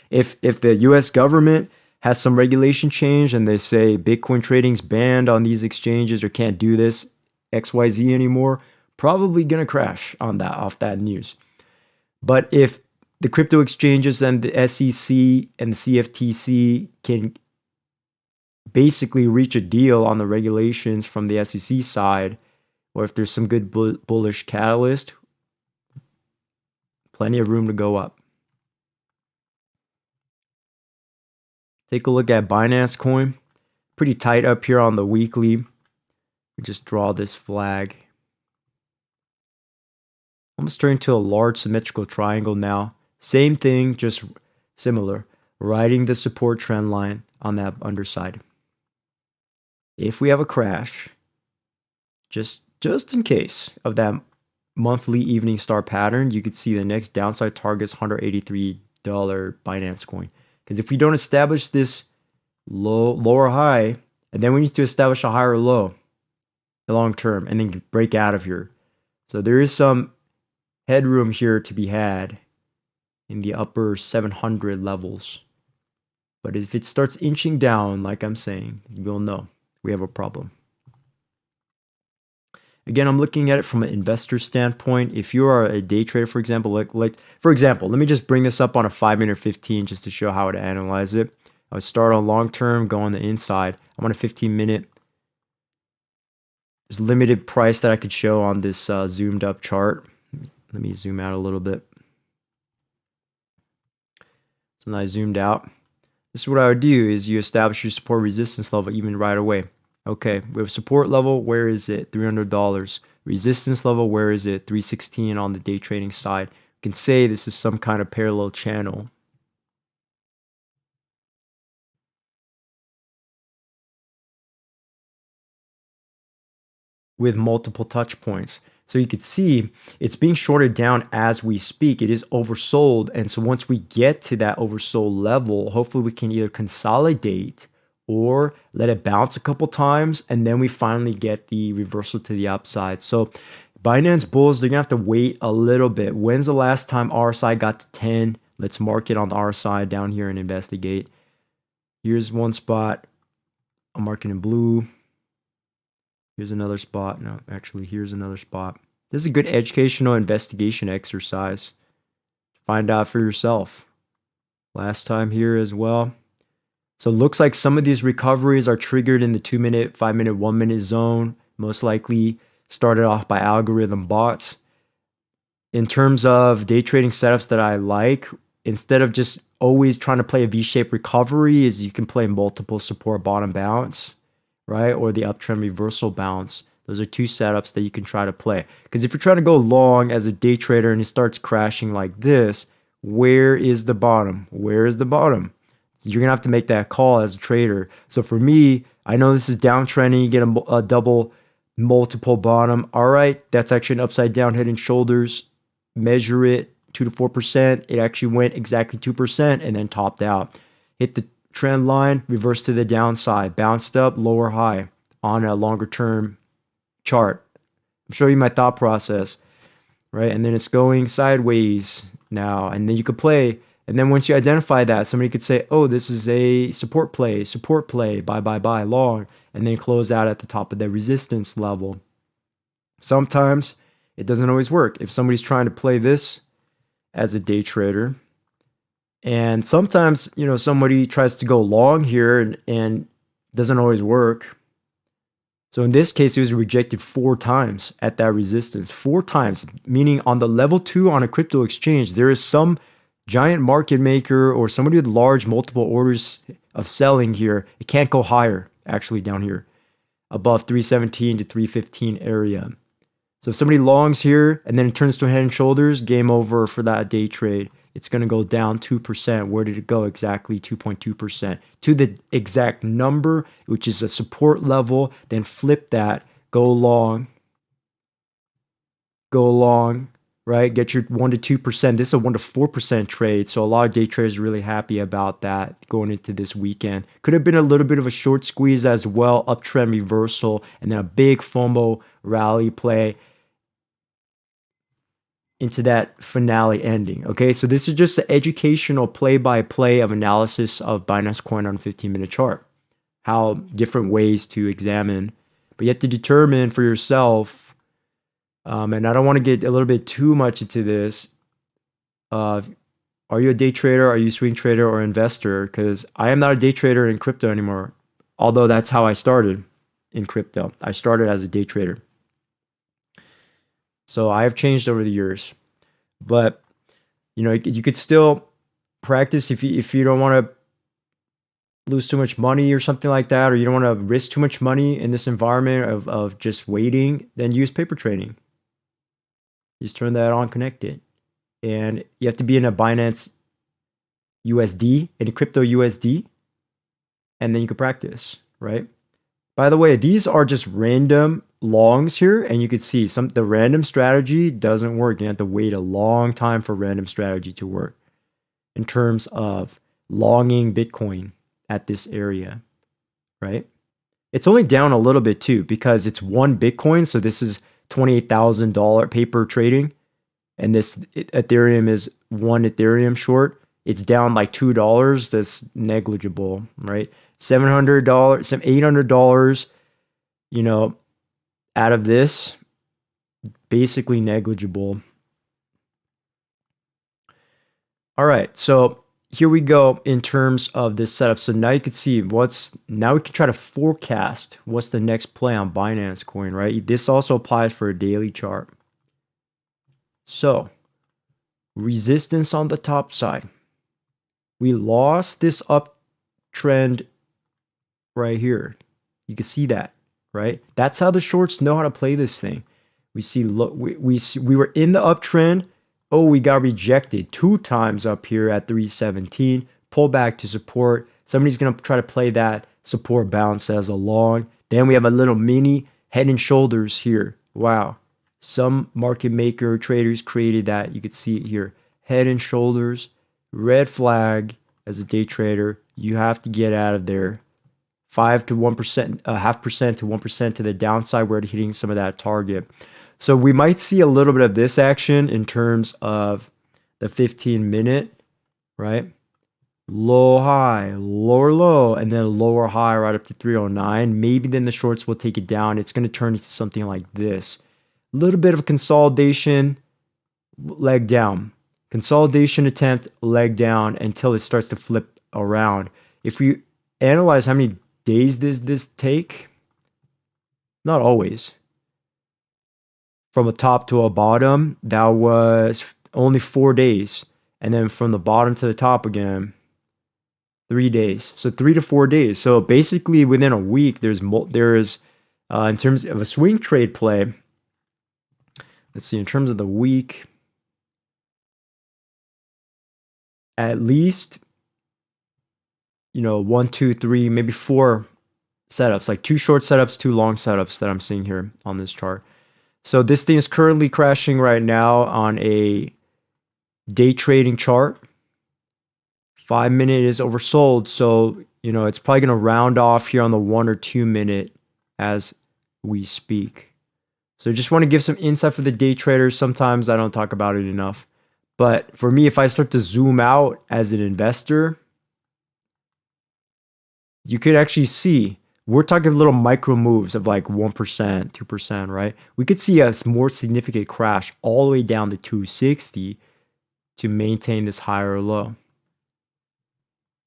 if the U.S. government has some regulation change and they say Bitcoin trading's banned on these exchanges or can't do this XYZ anymore, probably gonna crash on that off that news. But if the crypto exchanges and the SEC and the CFTC can basically reach a deal on the regulations from the SEC side, or if there's some good bullish catalyst, plenty of room to go up. Take a look at Binance Coin. Pretty tight up here on the weekly. We just draw this flag. Almost turning to a large symmetrical triangle now. Same thing, just similar. Riding the support trend line on that underside. If we have a crash, just in case of that monthly evening star pattern, you could see the next downside target is $183 Binance Coin. Because if we don't establish this lower high, and then we need to establish a higher low long term and then break out of here. So there is some headroom here to be had in the upper 700 levels. But if it starts inching down, like I'm saying, we'll know we have a problem. Again, I'm looking at it from an investor standpoint. If you are a day trader, for example, for example, let me just bring this up on a 5-minute 15 just to show how to analyze it. I would start on long term, go on the inside. I'm on a 15-minute. There's limited price that I could show on this zoomed up chart. Let me zoom out a little bit. So now I zoomed out. This is what I would do is you establish your support resistance level even right away. Okay, we have support level, where is it? $300. Resistance level, where is it? 316 on the day trading side. You can say this is some kind of parallel channel. With multiple touch points. So you could see it's being shorted down as we speak. It is oversold. And so once we get to that oversold level, hopefully we can either consolidate or let it bounce a couple times, and then we finally get the reversal to the upside. So Binance bulls, they're gonna have to wait a little bit. When's the last time RSI got to 10? Let's mark it on the RSI down here and investigate. Here's one spot. I'm marking in blue. Here's another spot. No, actually, here's another spot. This is a good educational investigation exercise. Find out for yourself. Last time here as well. So it looks like some of these recoveries are triggered in the 2-minute, 5-minute, 1-minute zone. Most likely started off by algorithm bots. In terms of day trading setups that I like, instead of just always trying to play a V-shaped recovery, is you can play multiple support bottom bounce, right? Or the uptrend reversal bounce. Those are two setups that you can try to play. Because if you're trying to go long as a day trader and it starts crashing like this, where is the bottom? Where is the bottom? You're going to have to make that call as a trader. So for me, I know this is downtrending. You get a double multiple bottom. All right, that's actually an upside down head and shoulders. Measure it 2 to 4%. It actually went exactly 2% and then topped out. Hit the trend line, reverse to the downside, bounced up, lower high on a longer term chart. I'm showing you my thought process, right? And then it's going sideways now, and then you could play. And then once you identify that, somebody could say, oh, this is a support play, buy, long, and then close out at the top of the resistance level. Sometimes it doesn't always work. If somebody's trying to play this as a day trader, and sometimes, you know, somebody tries to go long here and doesn't always work. So in this case, it was rejected 4 times at that resistance. 4 times, meaning on the level 2 on a crypto exchange, there is some giant market maker or somebody with large multiple orders of selling here. It can't go higher, actually, down here above 317 to 315 area. So if somebody longs here and then it turns to head and shoulders, game over for that day trade. It's going to go down 2%. Where did it go? Exactly 2.2%. To the exact number, which is a support level. Then flip that. Go long. Go long. Right? Get your 1 to 2%. This is a 1 to 4% trade. So a lot of day traders are really happy about that going into this weekend. Could have been a little bit of a short squeeze as well. Uptrend reversal. And then a big FOMO rally play into that finale ending. Okay, so this is just an educational play-by-play of analysis of Binance Coin on a 15-minute chart. How different ways to examine, but you have to determine for yourself. And I don't want to get a little bit too much into this. Are you a day trader? Are you a swing trader or investor? Because I am not a day trader in crypto anymore. Although that's how I started in crypto. I started as a day trader. So I have changed over the years. But you know, you could still practice if you don't want to lose too much money or something like that, or you don't want to risk too much money in this environment of just waiting, then use paper trading. Just turn that on, connect it. And you have to be in a Binance USD, in a crypto USD, and then you can practice, right? By the way, these are just random longs here, and you can see the random strategy doesn't work. You have to wait a long time for random strategy to work in terms of longing Bitcoin at this area, right? It's only down a little bit too because it's one Bitcoin. So this is $28,000 paper trading, and this Ethereum is one Ethereum short. It's down like $2. That's negligible, right? $700, some $800, you know, out of this, basically negligible. All right, so here we go in terms of this setup. So now you can see now we can try to forecast what's the next play on Binance Coin, right? This also applies for a daily chart. So resistance on the top side. We lost this uptrend right here. You can see that, right? That's how the shorts know how to play this thing. We see, look, we were in the uptrend. Oh, we got rejected 2 times up here at 317. Pull back to support. Somebody's going to try to play that support bounce as a long. Then we have a little mini head and shoulders here. Wow. Some market maker traders created that. You can see it here. Head and shoulders. Red flag as a day trader. You have to get out of there. 5 to 1%, 0.5% to 1% to the downside. We're hitting some of that target. So we might see a little bit of this action in terms of the 15-minute, right? Low, high, lower, low, and then lower, high right up to 309. Maybe then the shorts will take it down. It's going to turn into something like this. A little bit of consolidation, leg down. Consolidation attempt, leg down until it starts to flip around. If we analyze how many days does this take, not always. From a top to a bottom, that was only 4 days. And then from the bottom to the top again, 3 days. So 3 to 4 days. So basically within a week, there's in terms of a swing trade play, let's see, in terms of the week, at least, 1, 2, 3, maybe 4 setups, like 2 short setups, 2 long setups that I'm seeing here on this chart. So this thing is currently crashing right now on a day trading chart. 5-minute is oversold. So, it's probably going to round off here on the 1 or 2 minute as we speak. So just want to give some insight for the day traders. Sometimes I don't talk about it enough. But for me, if I start to zoom out as an investor, you could actually see we're talking little micro moves of like 1%, 2%, right? We could see a more significant crash all the way down to 260 to maintain this higher low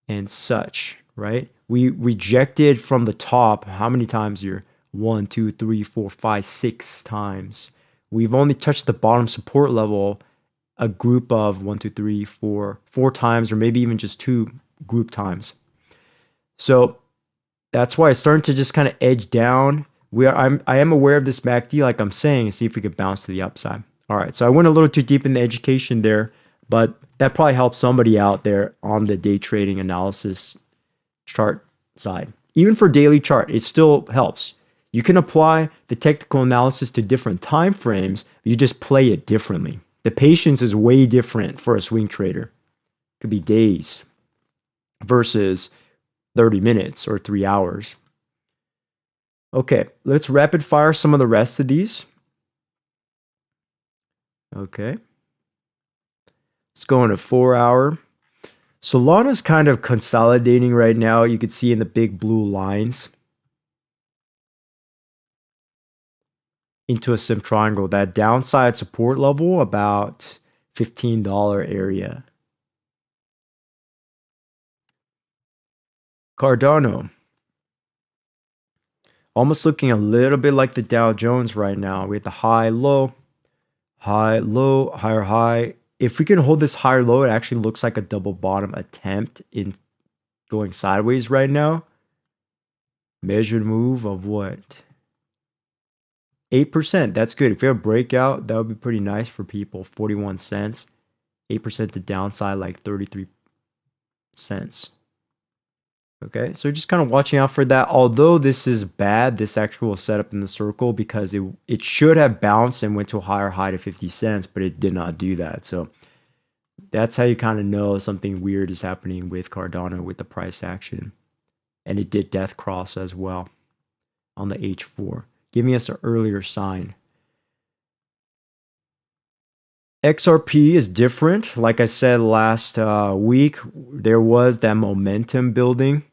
and such, right? We rejected from the top how many times here? 1, 2, 3, 4, 5, 6 times. We've only touched the bottom support level a group of 1, 2, 3, 4 times, or maybe even just 2 group times. So that's why it's starting to just kind of edge down. I am aware of this MACD, like I'm saying, and see if we could bounce to the upside. All right, so I went a little too deep in the education there, but that probably helps somebody out there on the day trading analysis chart side. Even for daily chart, it still helps. You can apply the technical analysis to different time frames, but you just play it differently. The patience is way different for a swing trader. It could be days versus 30 minutes or 3 hours. Okay, let's rapid fire some of the rest of these. Okay, Let's go into 4 hour. Solana's kind of consolidating right now. You can see in the big blue lines into a sim triangle. That downside support level about $15 area. Cardano. Almost looking a little bit like the Dow Jones right now. We have the high, low, higher high. If we can hold this higher low, it actually looks like a double bottom attempt in going sideways right now. Measured move of what? 8%. That's good. If we have a breakout, that would be pretty nice for people. 41 cents. 8% to downside, like 33 cents. Okay, so just kind of watching out for that. Although this is bad, this actual setup in the circle, because it should have bounced and went to a higher high to 50 cents, but it did not do that. So that's how you kind of know something weird is happening with Cardano with the price action. And it did death cross as well on the H4, giving us an earlier sign. XRP is different. Like I said last week, there was that momentum building,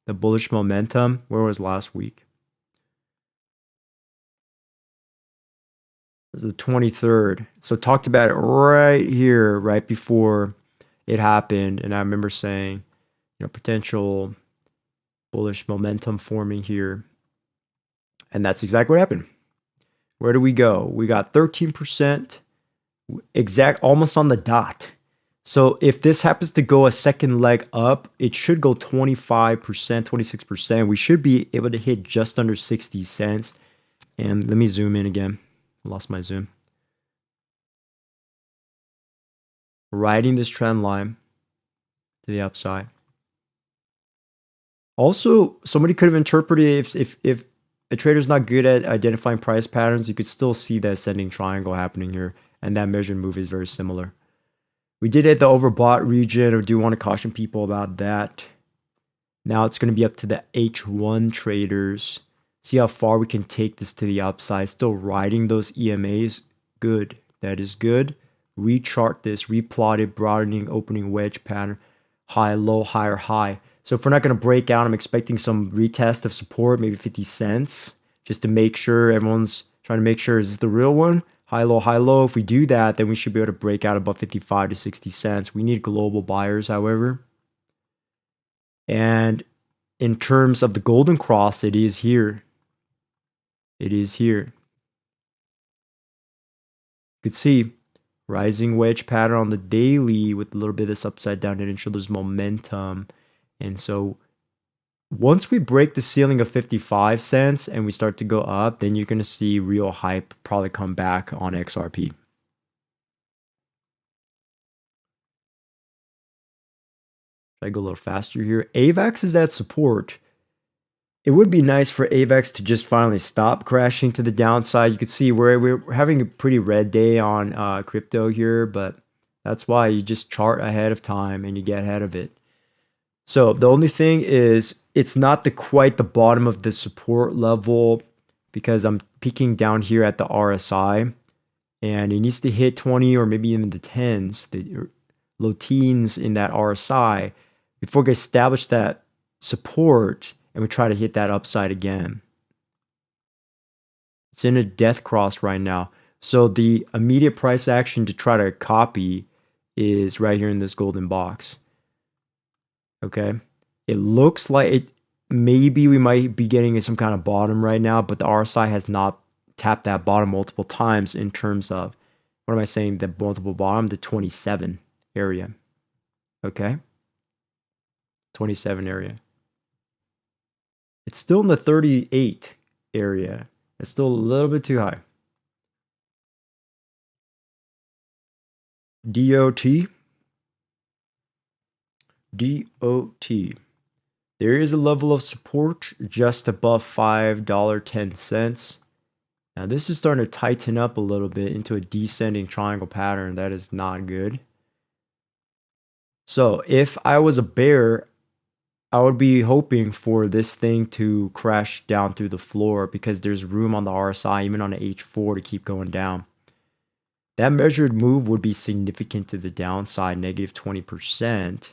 the bullish momentum. Where was last week? It was the 23rd. So talked about it right here, right before it happened. And I remember saying, potential bullish momentum forming here. And that's exactly what happened. Where do we go? We got 13%, almost on the dot. So if this happens to go a second leg up, it should go 25%, 26%. We should be able to hit just under 60 cents. And let me zoom in again. I lost my zoom. Riding this trend line to the upside. Also, somebody could have interpreted if a trader's not good at identifying price patterns, you could still see that ascending triangle happening here. And that measured move is very similar. We did hit the overbought region. I do want to caution people about that. Now it's going to be up to the H1 traders. See how far we can take this to the upside. Still riding those EMAs. Good. That is good. Rechart this. Replot it. Broadening opening wedge pattern. High, low, higher, high. So if we're not going to break out, I'm expecting some retest of support, maybe 50 cents. Just to make sure everyone's trying to make sure, is this the real one? High, low, high, low. If we do that, then we should be able to break out above 55 to 60 cents. We need global buyers, however. And in terms of the golden cross, it is here. It is here. You could see rising wedge pattern on the daily with a little bit of this upside down and show there's momentum. And so once we break the ceiling of 55 cents and we start to go up, then you're going to see real hype probably come back on XRP. Should I go a little faster here? AVAX is at support. It would be nice for AVAX to just finally stop crashing to the downside. You could see we're having a pretty red day on crypto here, but that's why you just chart ahead of time and you get ahead of it. So the only thing is it's not quite the bottom of the support level because I'm peaking down here at the RSI and it needs to hit 20 or maybe even the tens, the low teens in that RSI before we establish that support and we try to hit that upside again. It's in a death cross right now. So the immediate price action to try to copy is right here in this golden box. Okay, it looks like maybe we might be getting some kind of bottom right now, but the RSI has not tapped that bottom multiple times in terms of, what am I saying, the multiple bottom, the 27 area. Okay, 27 area. It's still in the 38 area. It's still a little bit too high. DOT. There is a level of support just above $5.10. Now this is starting to tighten up a little bit into a descending triangle pattern. That is not good. So if I was a bear, I would be hoping for this thing to crash down through the floor because there's room on the RSI, even on the H4 to keep going down. That measured move would be significant to the downside, negative 20%.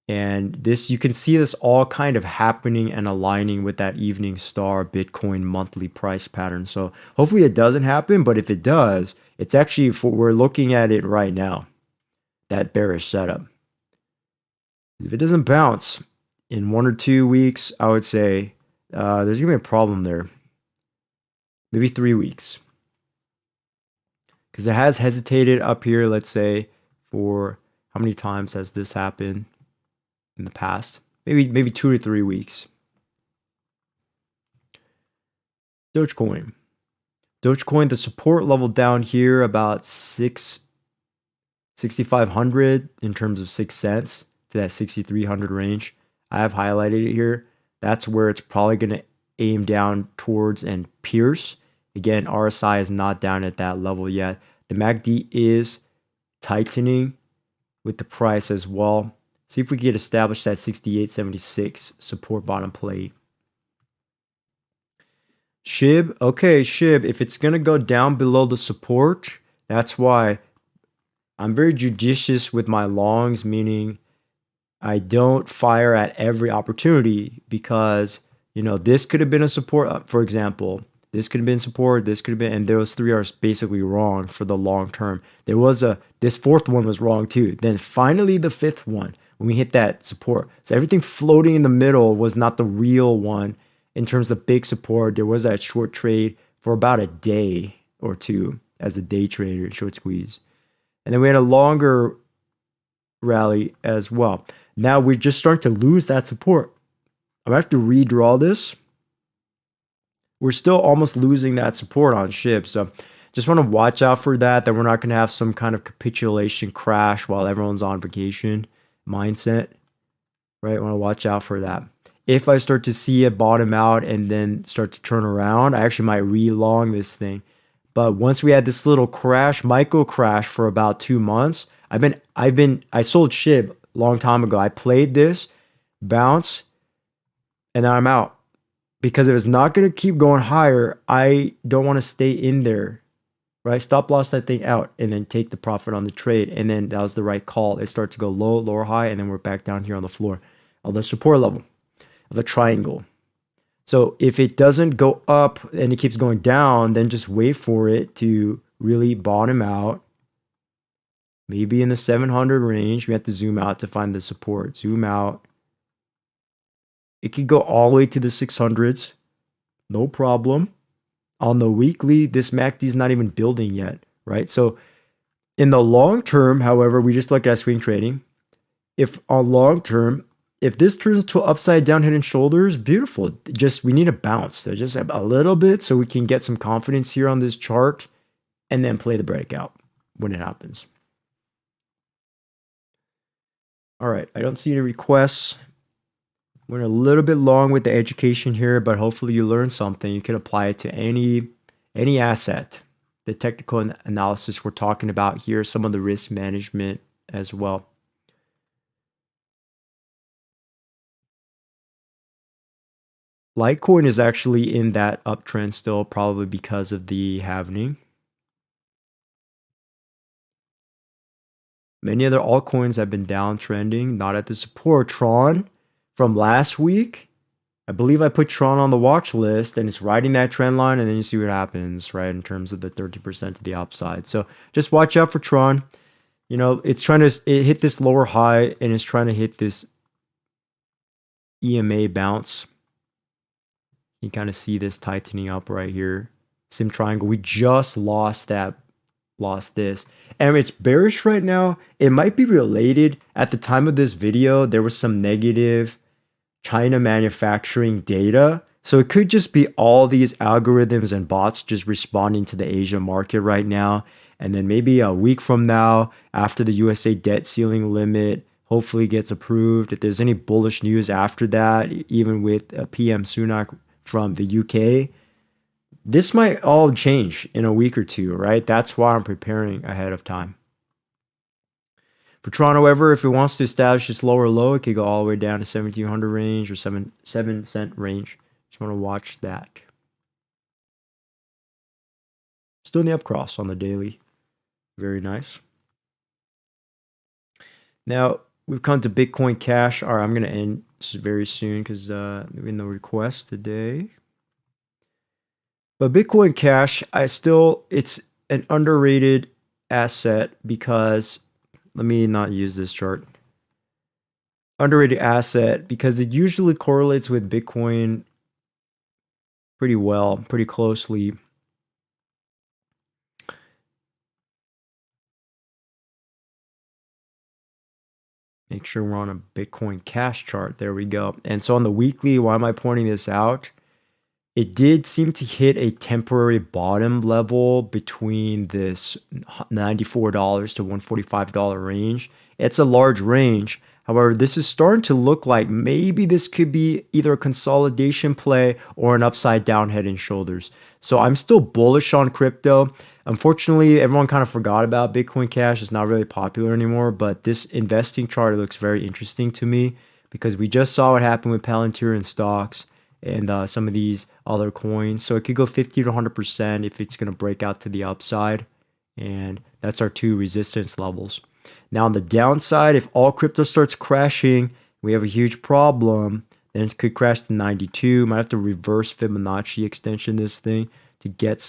And this, you can see this all kind of happening and aligning with that evening star Bitcoin monthly price pattern. So hopefully it doesn't happen, but if it does, it's actually, we're looking at it right now, that bearish setup. If it doesn't bounce in 1 or 2 weeks, I would say there's gonna be a problem there. Maybe 3 weeks. Because it has hesitated up here, let's say, for how many times has this happened in the past? Maybe 2 to 3 weeks. Dogecoin. Dogecoin, the support level down here about 6,500 in terms of 6 cents to that 6,300 range. I have highlighted it here. That's where it's probably going to aim down towards and pierce. Again, RSI is not down at that level yet. The MACD is tightening with the price as well. See if we can establish that 68.76 support bottom plate. SHIB, okay, SHIB, if it's going to go down below the support, that's why I'm very judicious with my longs, meaning I don't fire at every opportunity because, you know, this could have been a support, for example. This could have been support, this could have been, and those three are basically wrong for the long term. There was this fourth one was wrong too. Then finally the fifth one, when we hit that support. So everything floating in the middle was not the real one in terms of big support. There was that short trade for about a day or two as a day trader, short squeeze. And then we had a longer rally as well. Now we're just starting to lose that support. I'm going to have to redraw this. We're still almost losing that support on SHIB. So just want to watch out for that we're not going to have some kind of capitulation crash while everyone's on vacation mindset, right? I want to watch out for that. If I start to see it bottom out and then start to turn around, I actually might re-long this thing. But once we had this little crash, micro crash for about 2 months, I sold SHIB a long time ago. I played this bounce and then I'm out. Because if it's not going to keep going higher, I don't want to stay in there, right? Stop loss that thing out and then take the profit on the trade. And then that was the right call. It starts to go low, lower, high, and then we're back down here on the floor of the support level of the triangle. So if it doesn't go up and it keeps going down, then just wait for it to really bottom out. Maybe in the 700 range. We have to zoom out to find the support. Zoom out. It could go all the way to the 600s. No problem. On the weekly, this MACD is not even building yet, right? So in the long term, however, we just look at swing trading. If on long term, if this turns into upside down head and shoulders, beautiful. Just we need a bounce. So just a little bit so we can get some confidence here on this chart and then play the breakout when it happens. All right, I don't see any requests. We're a little bit long with the education here, but hopefully you learned something. You can apply it to any asset. The technical analysis we're talking about here, some of the risk management as well. Litecoin is actually in that uptrend still, probably because of the halving. Many other altcoins have been downtrending, not at the support. Tron from last week, I believe I put Tron on the watch list and it's riding that trend line, and then you see what happens, right, in terms of the 30% to the upside. So just watch out for Tron. You know, it hit this lower high and it's trying to hit this EMA bounce. You kind of see this tightening up right here. Sim triangle. We just lost this. And it's bearish right now. It might be related. At the time of this video, there was some negative China manufacturing data. So it could just be all these algorithms and bots just responding to the Asia market right now. And then maybe a week from now, after the USA debt ceiling limit hopefully gets approved, if there's any bullish news after that, even with PM Sunak from the UK, this might all change in a week or two, right? That's why I'm preparing ahead of time. For Tron, however, if it wants to establish this lower low, it could go all the way down to 1700 range or 7 cent range. Just want to watch that. Still in the up cross on the daily. Very nice. Now we've come to Bitcoin Cash. All right, I'm gonna end very soon because in the request today. But Bitcoin Cash, it's an underrated asset because let me not use this chart. Underrated asset because it usually correlates with Bitcoin pretty well, pretty closely. Make sure we're on a Bitcoin Cash chart. There we go. And so on the weekly, why am I pointing this out? It did seem to hit a temporary bottom level between this $94 to $145 range. It's a large range. However, this is starting to look like maybe this could be either a consolidation play or an upside down head and shoulders. So I'm still bullish on crypto. Unfortunately, everyone kind of forgot about Bitcoin Cash. It's not really popular anymore, but this investing chart looks very interesting to me because we just saw what happened with Palantir and stocks and some of these other coins. So it could go 50 to 100% if it's going to break out to the upside. And that's our two resistance levels. Now on the downside, if all crypto starts crashing, we have a huge problem. Then it could crash to 92. Might have to reverse Fibonacci extension this thing to get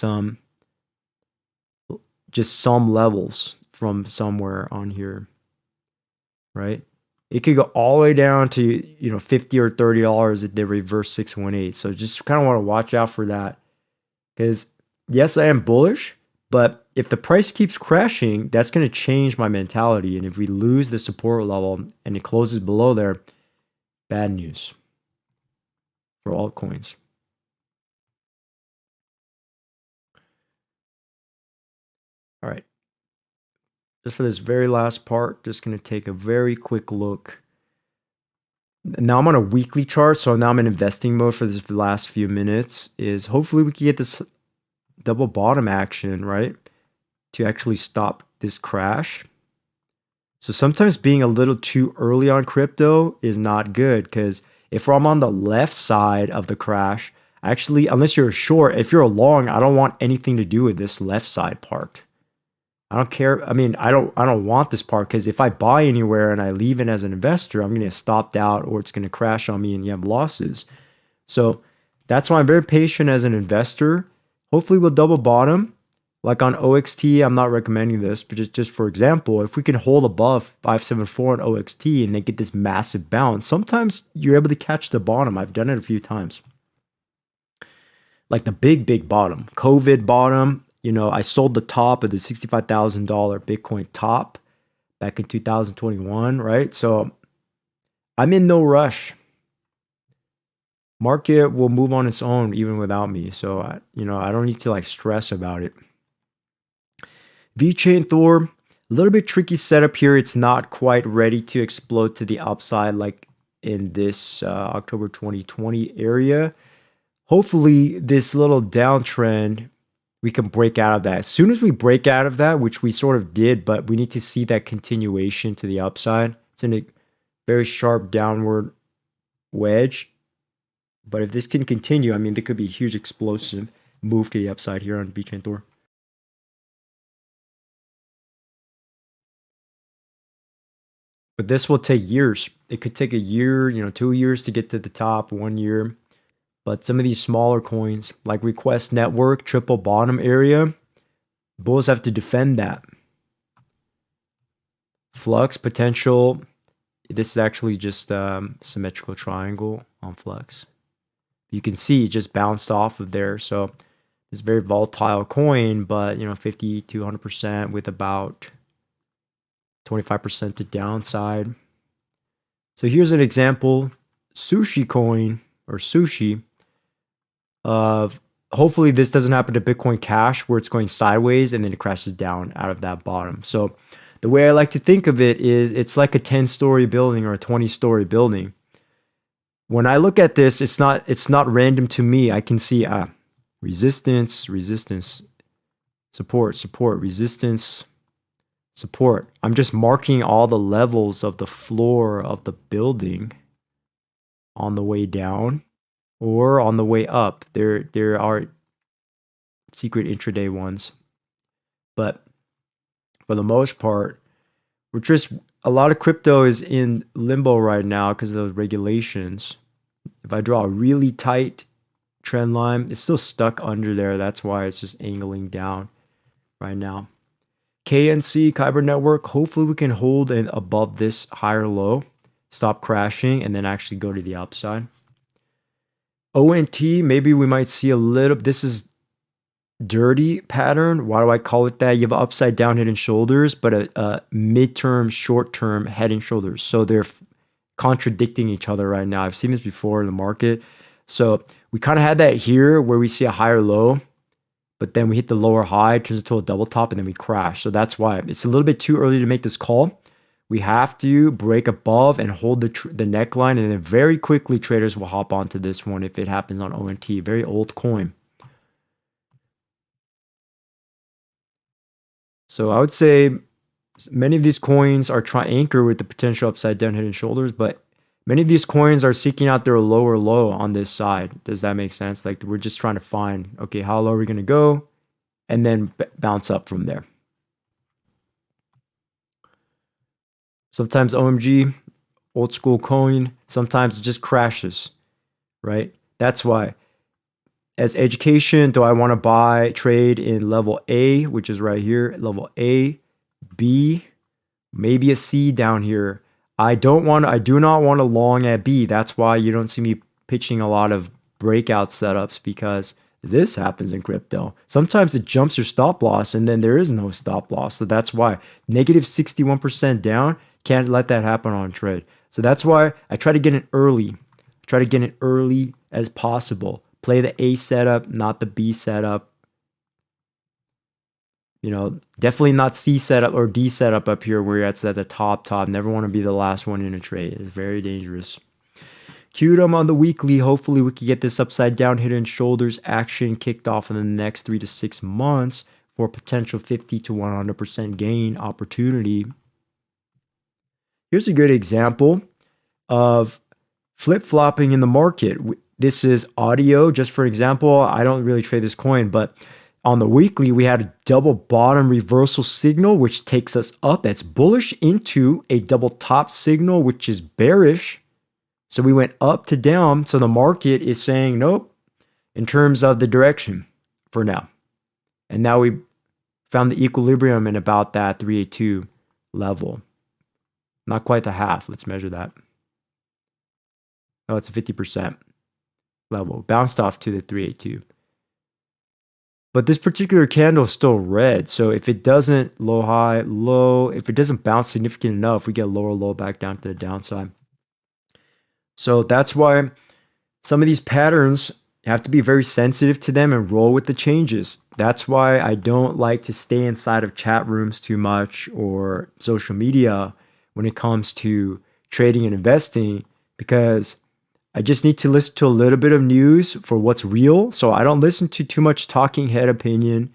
just some levels from somewhere on here, right? It could go all the way down to $50 or $30 if they reverse 618. So just kind of want to watch out for that because yes, I am bullish, but if the price keeps crashing, that's going to change my mentality. And if we lose the support level and it closes below there, bad news for altcoins. All right. Just for this very last part, just going to take a very quick look. Now I'm on a weekly chart, so now I'm in investing mode for this last few minutes. Is hopefully we can get this double bottom action, right? To actually stop this crash. So sometimes being a little too early on crypto is not good because if I'm on the left side of the crash, actually, unless you're short, if you're a long, I don't want anything to do with this left side part. I don't care. I mean, I don't want this part because if I buy anywhere and I leave it as an investor, I'm going to get stopped out or it's going to crash on me and you have losses. So that's why I'm very patient as an investor. Hopefully we'll double bottom. Like on OXT, I'm not recommending this, but just for example, if we can hold above 574 on OXT and they get this massive bounce, sometimes you're able to catch the bottom. I've done it a few times. Like the big bottom, COVID bottom. I sold the top of the $65,000 Bitcoin top back in 2021, right? So I'm in no rush. Market will move on its own even without me. So, I don't need to stress about it. VeChain Thor, a little bit tricky setup here. It's not quite ready to explode to the upside like in this October 2020 area. Hopefully, this little downtrend, we can break out of that. As soon as we break out of that, which we sort of did, but we need to see that continuation to the upside. It's in a very sharp downward wedge. But if this can continue, I mean, there could be a huge explosive move to the upside here on VeChain Thor. But this will take years. It could take a year, 2 years to get to the top, 1 year. But some of these smaller coins, like Request Network, triple bottom area, bulls have to defend that. Flux potential. This is actually just symmetrical triangle on Flux. You can see it just bounced off of there. So it's a very volatile coin, but 50 to 100% with about 25% to downside. So here's an example, Sushi coin or Sushi of hopefully this doesn't happen to Bitcoin Cash where it's going sideways and then it crashes down out of that bottom. So the way I like to think of it is it's like a 10-story building or a 20-story building. When I look at this, it's not random to me. I can see resistance, support, resistance, support. I'm just marking all the levels of the floor of the building on the way down or on the way up. There are secret intraday ones. But for the most part, we're just a lot of crypto is in limbo right now because of those regulations. If I draw a really tight trend line, it's still stuck under there. That's why it's just angling down right now. KNC, Kyber Network, hopefully we can hold and above this higher low, stop crashing, and then actually go to the upside. ONT, maybe we might see a little, this is dirty pattern. Why do I call it that? You have upside down head and shoulders, but a midterm, short term head and shoulders. So they're contradicting each other right now. I've seen this before in the market. So we kind of had that here where we see a higher low, but then we hit the lower high, turns into a double top, and then we crash. So that's why it's a little bit too early to make this call. We have to break above and hold the neckline, and then very quickly traders will hop onto this one if it happens on ONT. Very old coin. So I would say many of these coins are trying to anchor with the potential upside down head and shoulders, but many of these coins are seeking out their lower low on this side. Does that make sense? Like we're just trying to find, okay, how low are we going to go? And then bounce up from there. Sometimes OMG, old school coin, sometimes it just crashes, right? That's why. As education, do I want to buy, trade in level A, which is right here, level A, B, maybe a C down here. I do not want to long at B. That's why you don't see me pitching a lot of breakout setups because this happens in crypto. Sometimes it jumps your stop loss and then there is no stop loss. So that's why negative 61% down, can't let that happen on trade. So that's why I try to get in early. Try to get in early as possible. Play the A setup, not the B setup. You know, definitely not C setup or D setup up here where it's at the top. Never want to be the last one in a trade. It's very dangerous. QDM on the weekly. Hopefully we can get this upside down head and shoulders action kicked off in the next 3 to 6 months for potential 50 to 100% gain opportunity. Here's a good example of flip-flopping in the market. This is audio, just for example. I don't really trade this coin, but on the weekly, we had a double bottom reversal signal, which takes us up. That's bullish into a double top signal, which is bearish. So we went up to down. So the market is saying nope in terms of the direction for now. And now we found the equilibrium in about that 382 level. Not quite the half. Let's measure that. Oh, it's a 50% level. Bounced off to the 382. But this particular candle is still red. So if it doesn't low, high, low, if it doesn't bounce significant enough, we get lower, low back down to the downside. So that's why some of these patterns have to be very sensitive to them and roll with the changes. That's why I don't like to stay inside of chat rooms too much or social media when it comes to trading and investing, because I just need to listen to a little bit of news for what's real. So I don't listen to too much talking head opinion.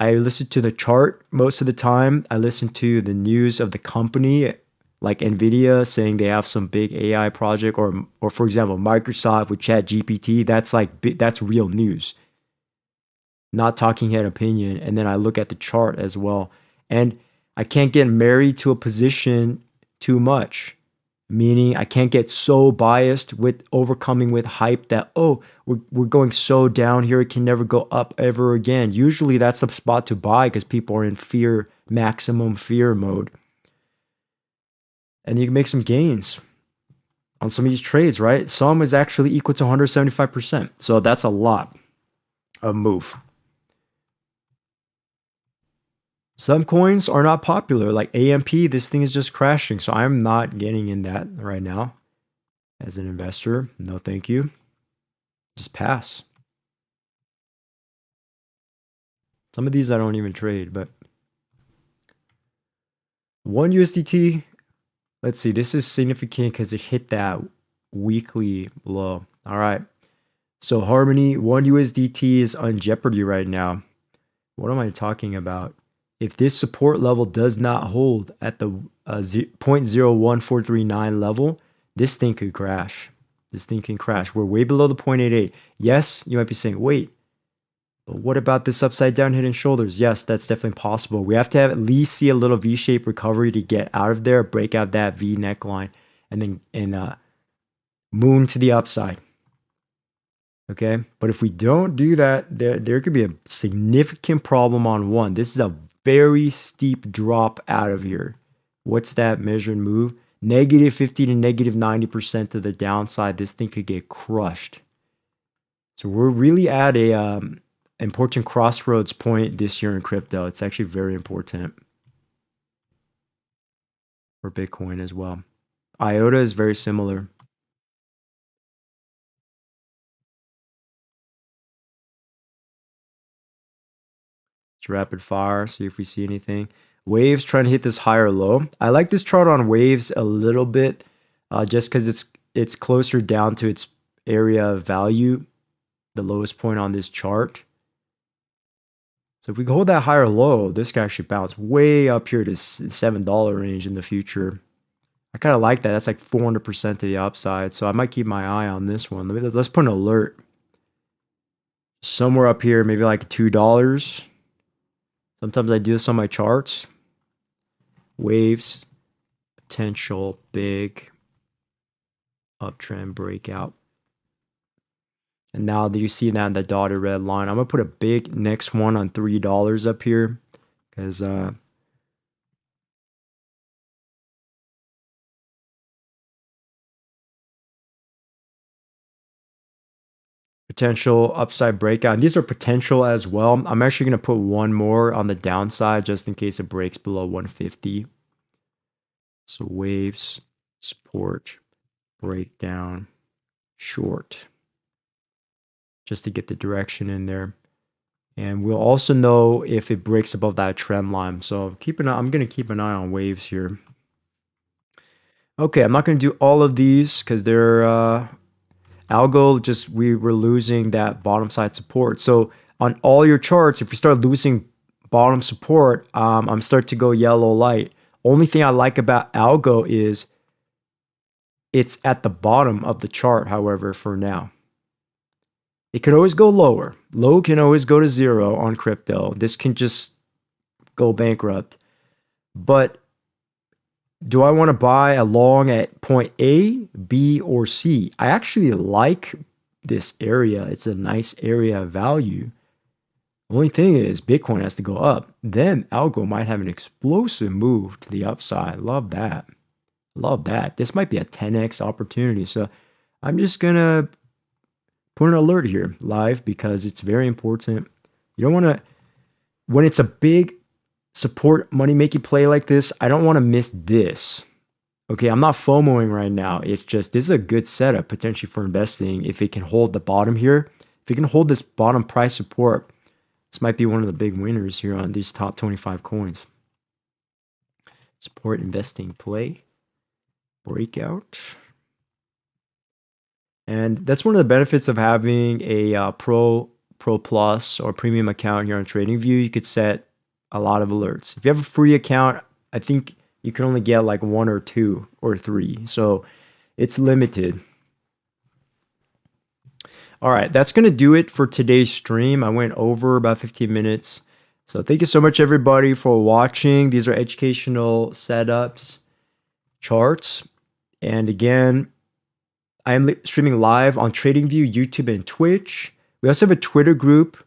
I listen to the chart most of the time. I listen to the news of the company, like Nvidia saying they have some big AI project, or for example, Microsoft with ChatGPT. That's real news, not talking head opinion. And then I look at the chart as well. And I can't get married to a position too much. Meaning I can't get so biased with overcoming with hype that, oh, we're going so down here, it can never go up ever again. Usually that's the spot to buy because people are in fear, maximum fear mode. And you can make some gains on some of these trades, right? Some is actually equal to 175%. So that's a lot of move. Some coins are not popular, like AMP. This thing is just crashing, so I'm not getting in that right now. As an investor, no thank you. Just pass. Some of these I don't even trade, but one USDT, let's see, this is significant because it hit that weekly low. All right, so Harmony, one USDT is on jeopardy right now. What am I talking about? If this support level does not hold at the 0.01439 level, this thing could crash. This thing can crash. We're way below the 0.88. Yes, you might be saying, wait, But what about this upside down hidden shoulders? Yes, that's definitely possible. We have to have at least see a little V-shaped recovery to get out of there, break out that V neckline, and then moon to the upside. Okay, but if we don't do that, there could be a significant problem on one. This is a very steep drop out of here. What's that measured move? Negative 50 to negative 90% to the downside. This thing could get crushed. So we're really at a important crossroads point this year in crypto. It's actually very important for Bitcoin as well. IOTA is very similar. It's rapid fire. See if we see anything. Waves trying to hit this higher low. I like this chart on waves a little bit, just because it's closer down to its area of value, the lowest point on this chart. So if we hold that higher low, this can actually bounce way up here to $7 range in the future. I kind of like that. That's like 400% to the upside. So I might keep my eye on this one. Let's put an alert. Somewhere up here, maybe like $2. Sometimes I do this on my charts. Waves, potential big uptrend breakout. And now that you see that in the dotted red line, I'm going to put a big next one on $3 up here because potential upside breakout. And these are potential as well. I'm actually going to put one more on the downside just in case it breaks below 150. So waves, support, breakdown, short, just to get the direction in there. And we'll also know if it breaks above that trend line. So I'm going to keep an eye on waves here. Okay, I'm not going to do all of these because they're algo. We were losing that bottom side support. So on all your charts, if you start losing bottom support, I'm starting to go yellow light. Only thing I like about algo is it's at the bottom of the chart, however, for now. It can always go lower. Low can always go to 0 on crypto. This can just go bankrupt. But do I want to buy a long at point A, B, or C? I actually like this area. It's a nice area of value. Only thing is Bitcoin has to go up. Then algo might have an explosive move to the upside. Love that. Love that. This might be a 10x opportunity. So I'm just going to put an alert here live because it's very important. You don't want to, when it's a big support money making play like this, I don't want to miss this. Okay, I'm not FOMOing right now. It's just this is a good setup potentially for investing if it can hold the bottom here. If it can hold this bottom price support, this might be one of the big winners here on these top 25 coins. Support investing play, breakout. And that's one of the benefits of having a Pro Plus or premium account here on TradingView. You could set a lot of alerts. If you have a free account, I think you can only get like 1 or 2 or 3. So it's limited. All right, that's going to do it for today's stream. I went over about 15 minutes. So thank you so much, everybody, for watching. These are educational setups, charts. And again, I am streaming live on TradingView, YouTube, and Twitch. We also have a Twitter group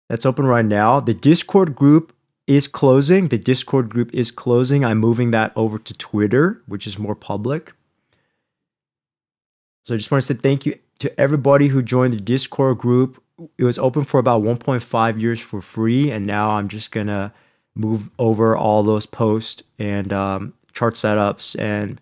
that's open right now. The Discord group is closing. I'm moving that over to Twitter, which is more public. So I just want to say thank you to everybody who joined the Discord group. It was open for about 1.5 years for free, and now I'm just going to move over all those posts and chart setups, and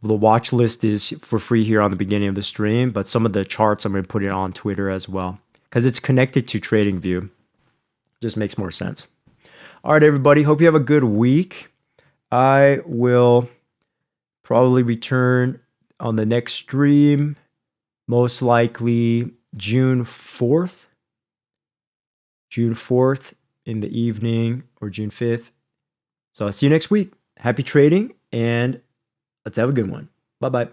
the watch list is for free here on the beginning of the stream, but some of the charts I'm going to put it on Twitter as well because it's connected to TradingView. Just makes more sense. All right, everybody. Hope you have a good week. I will probably return on the next stream, most likely June 4th. June 4th in the evening or June 5th. So I'll see you next week. Happy trading and let's have a good one. Bye-bye.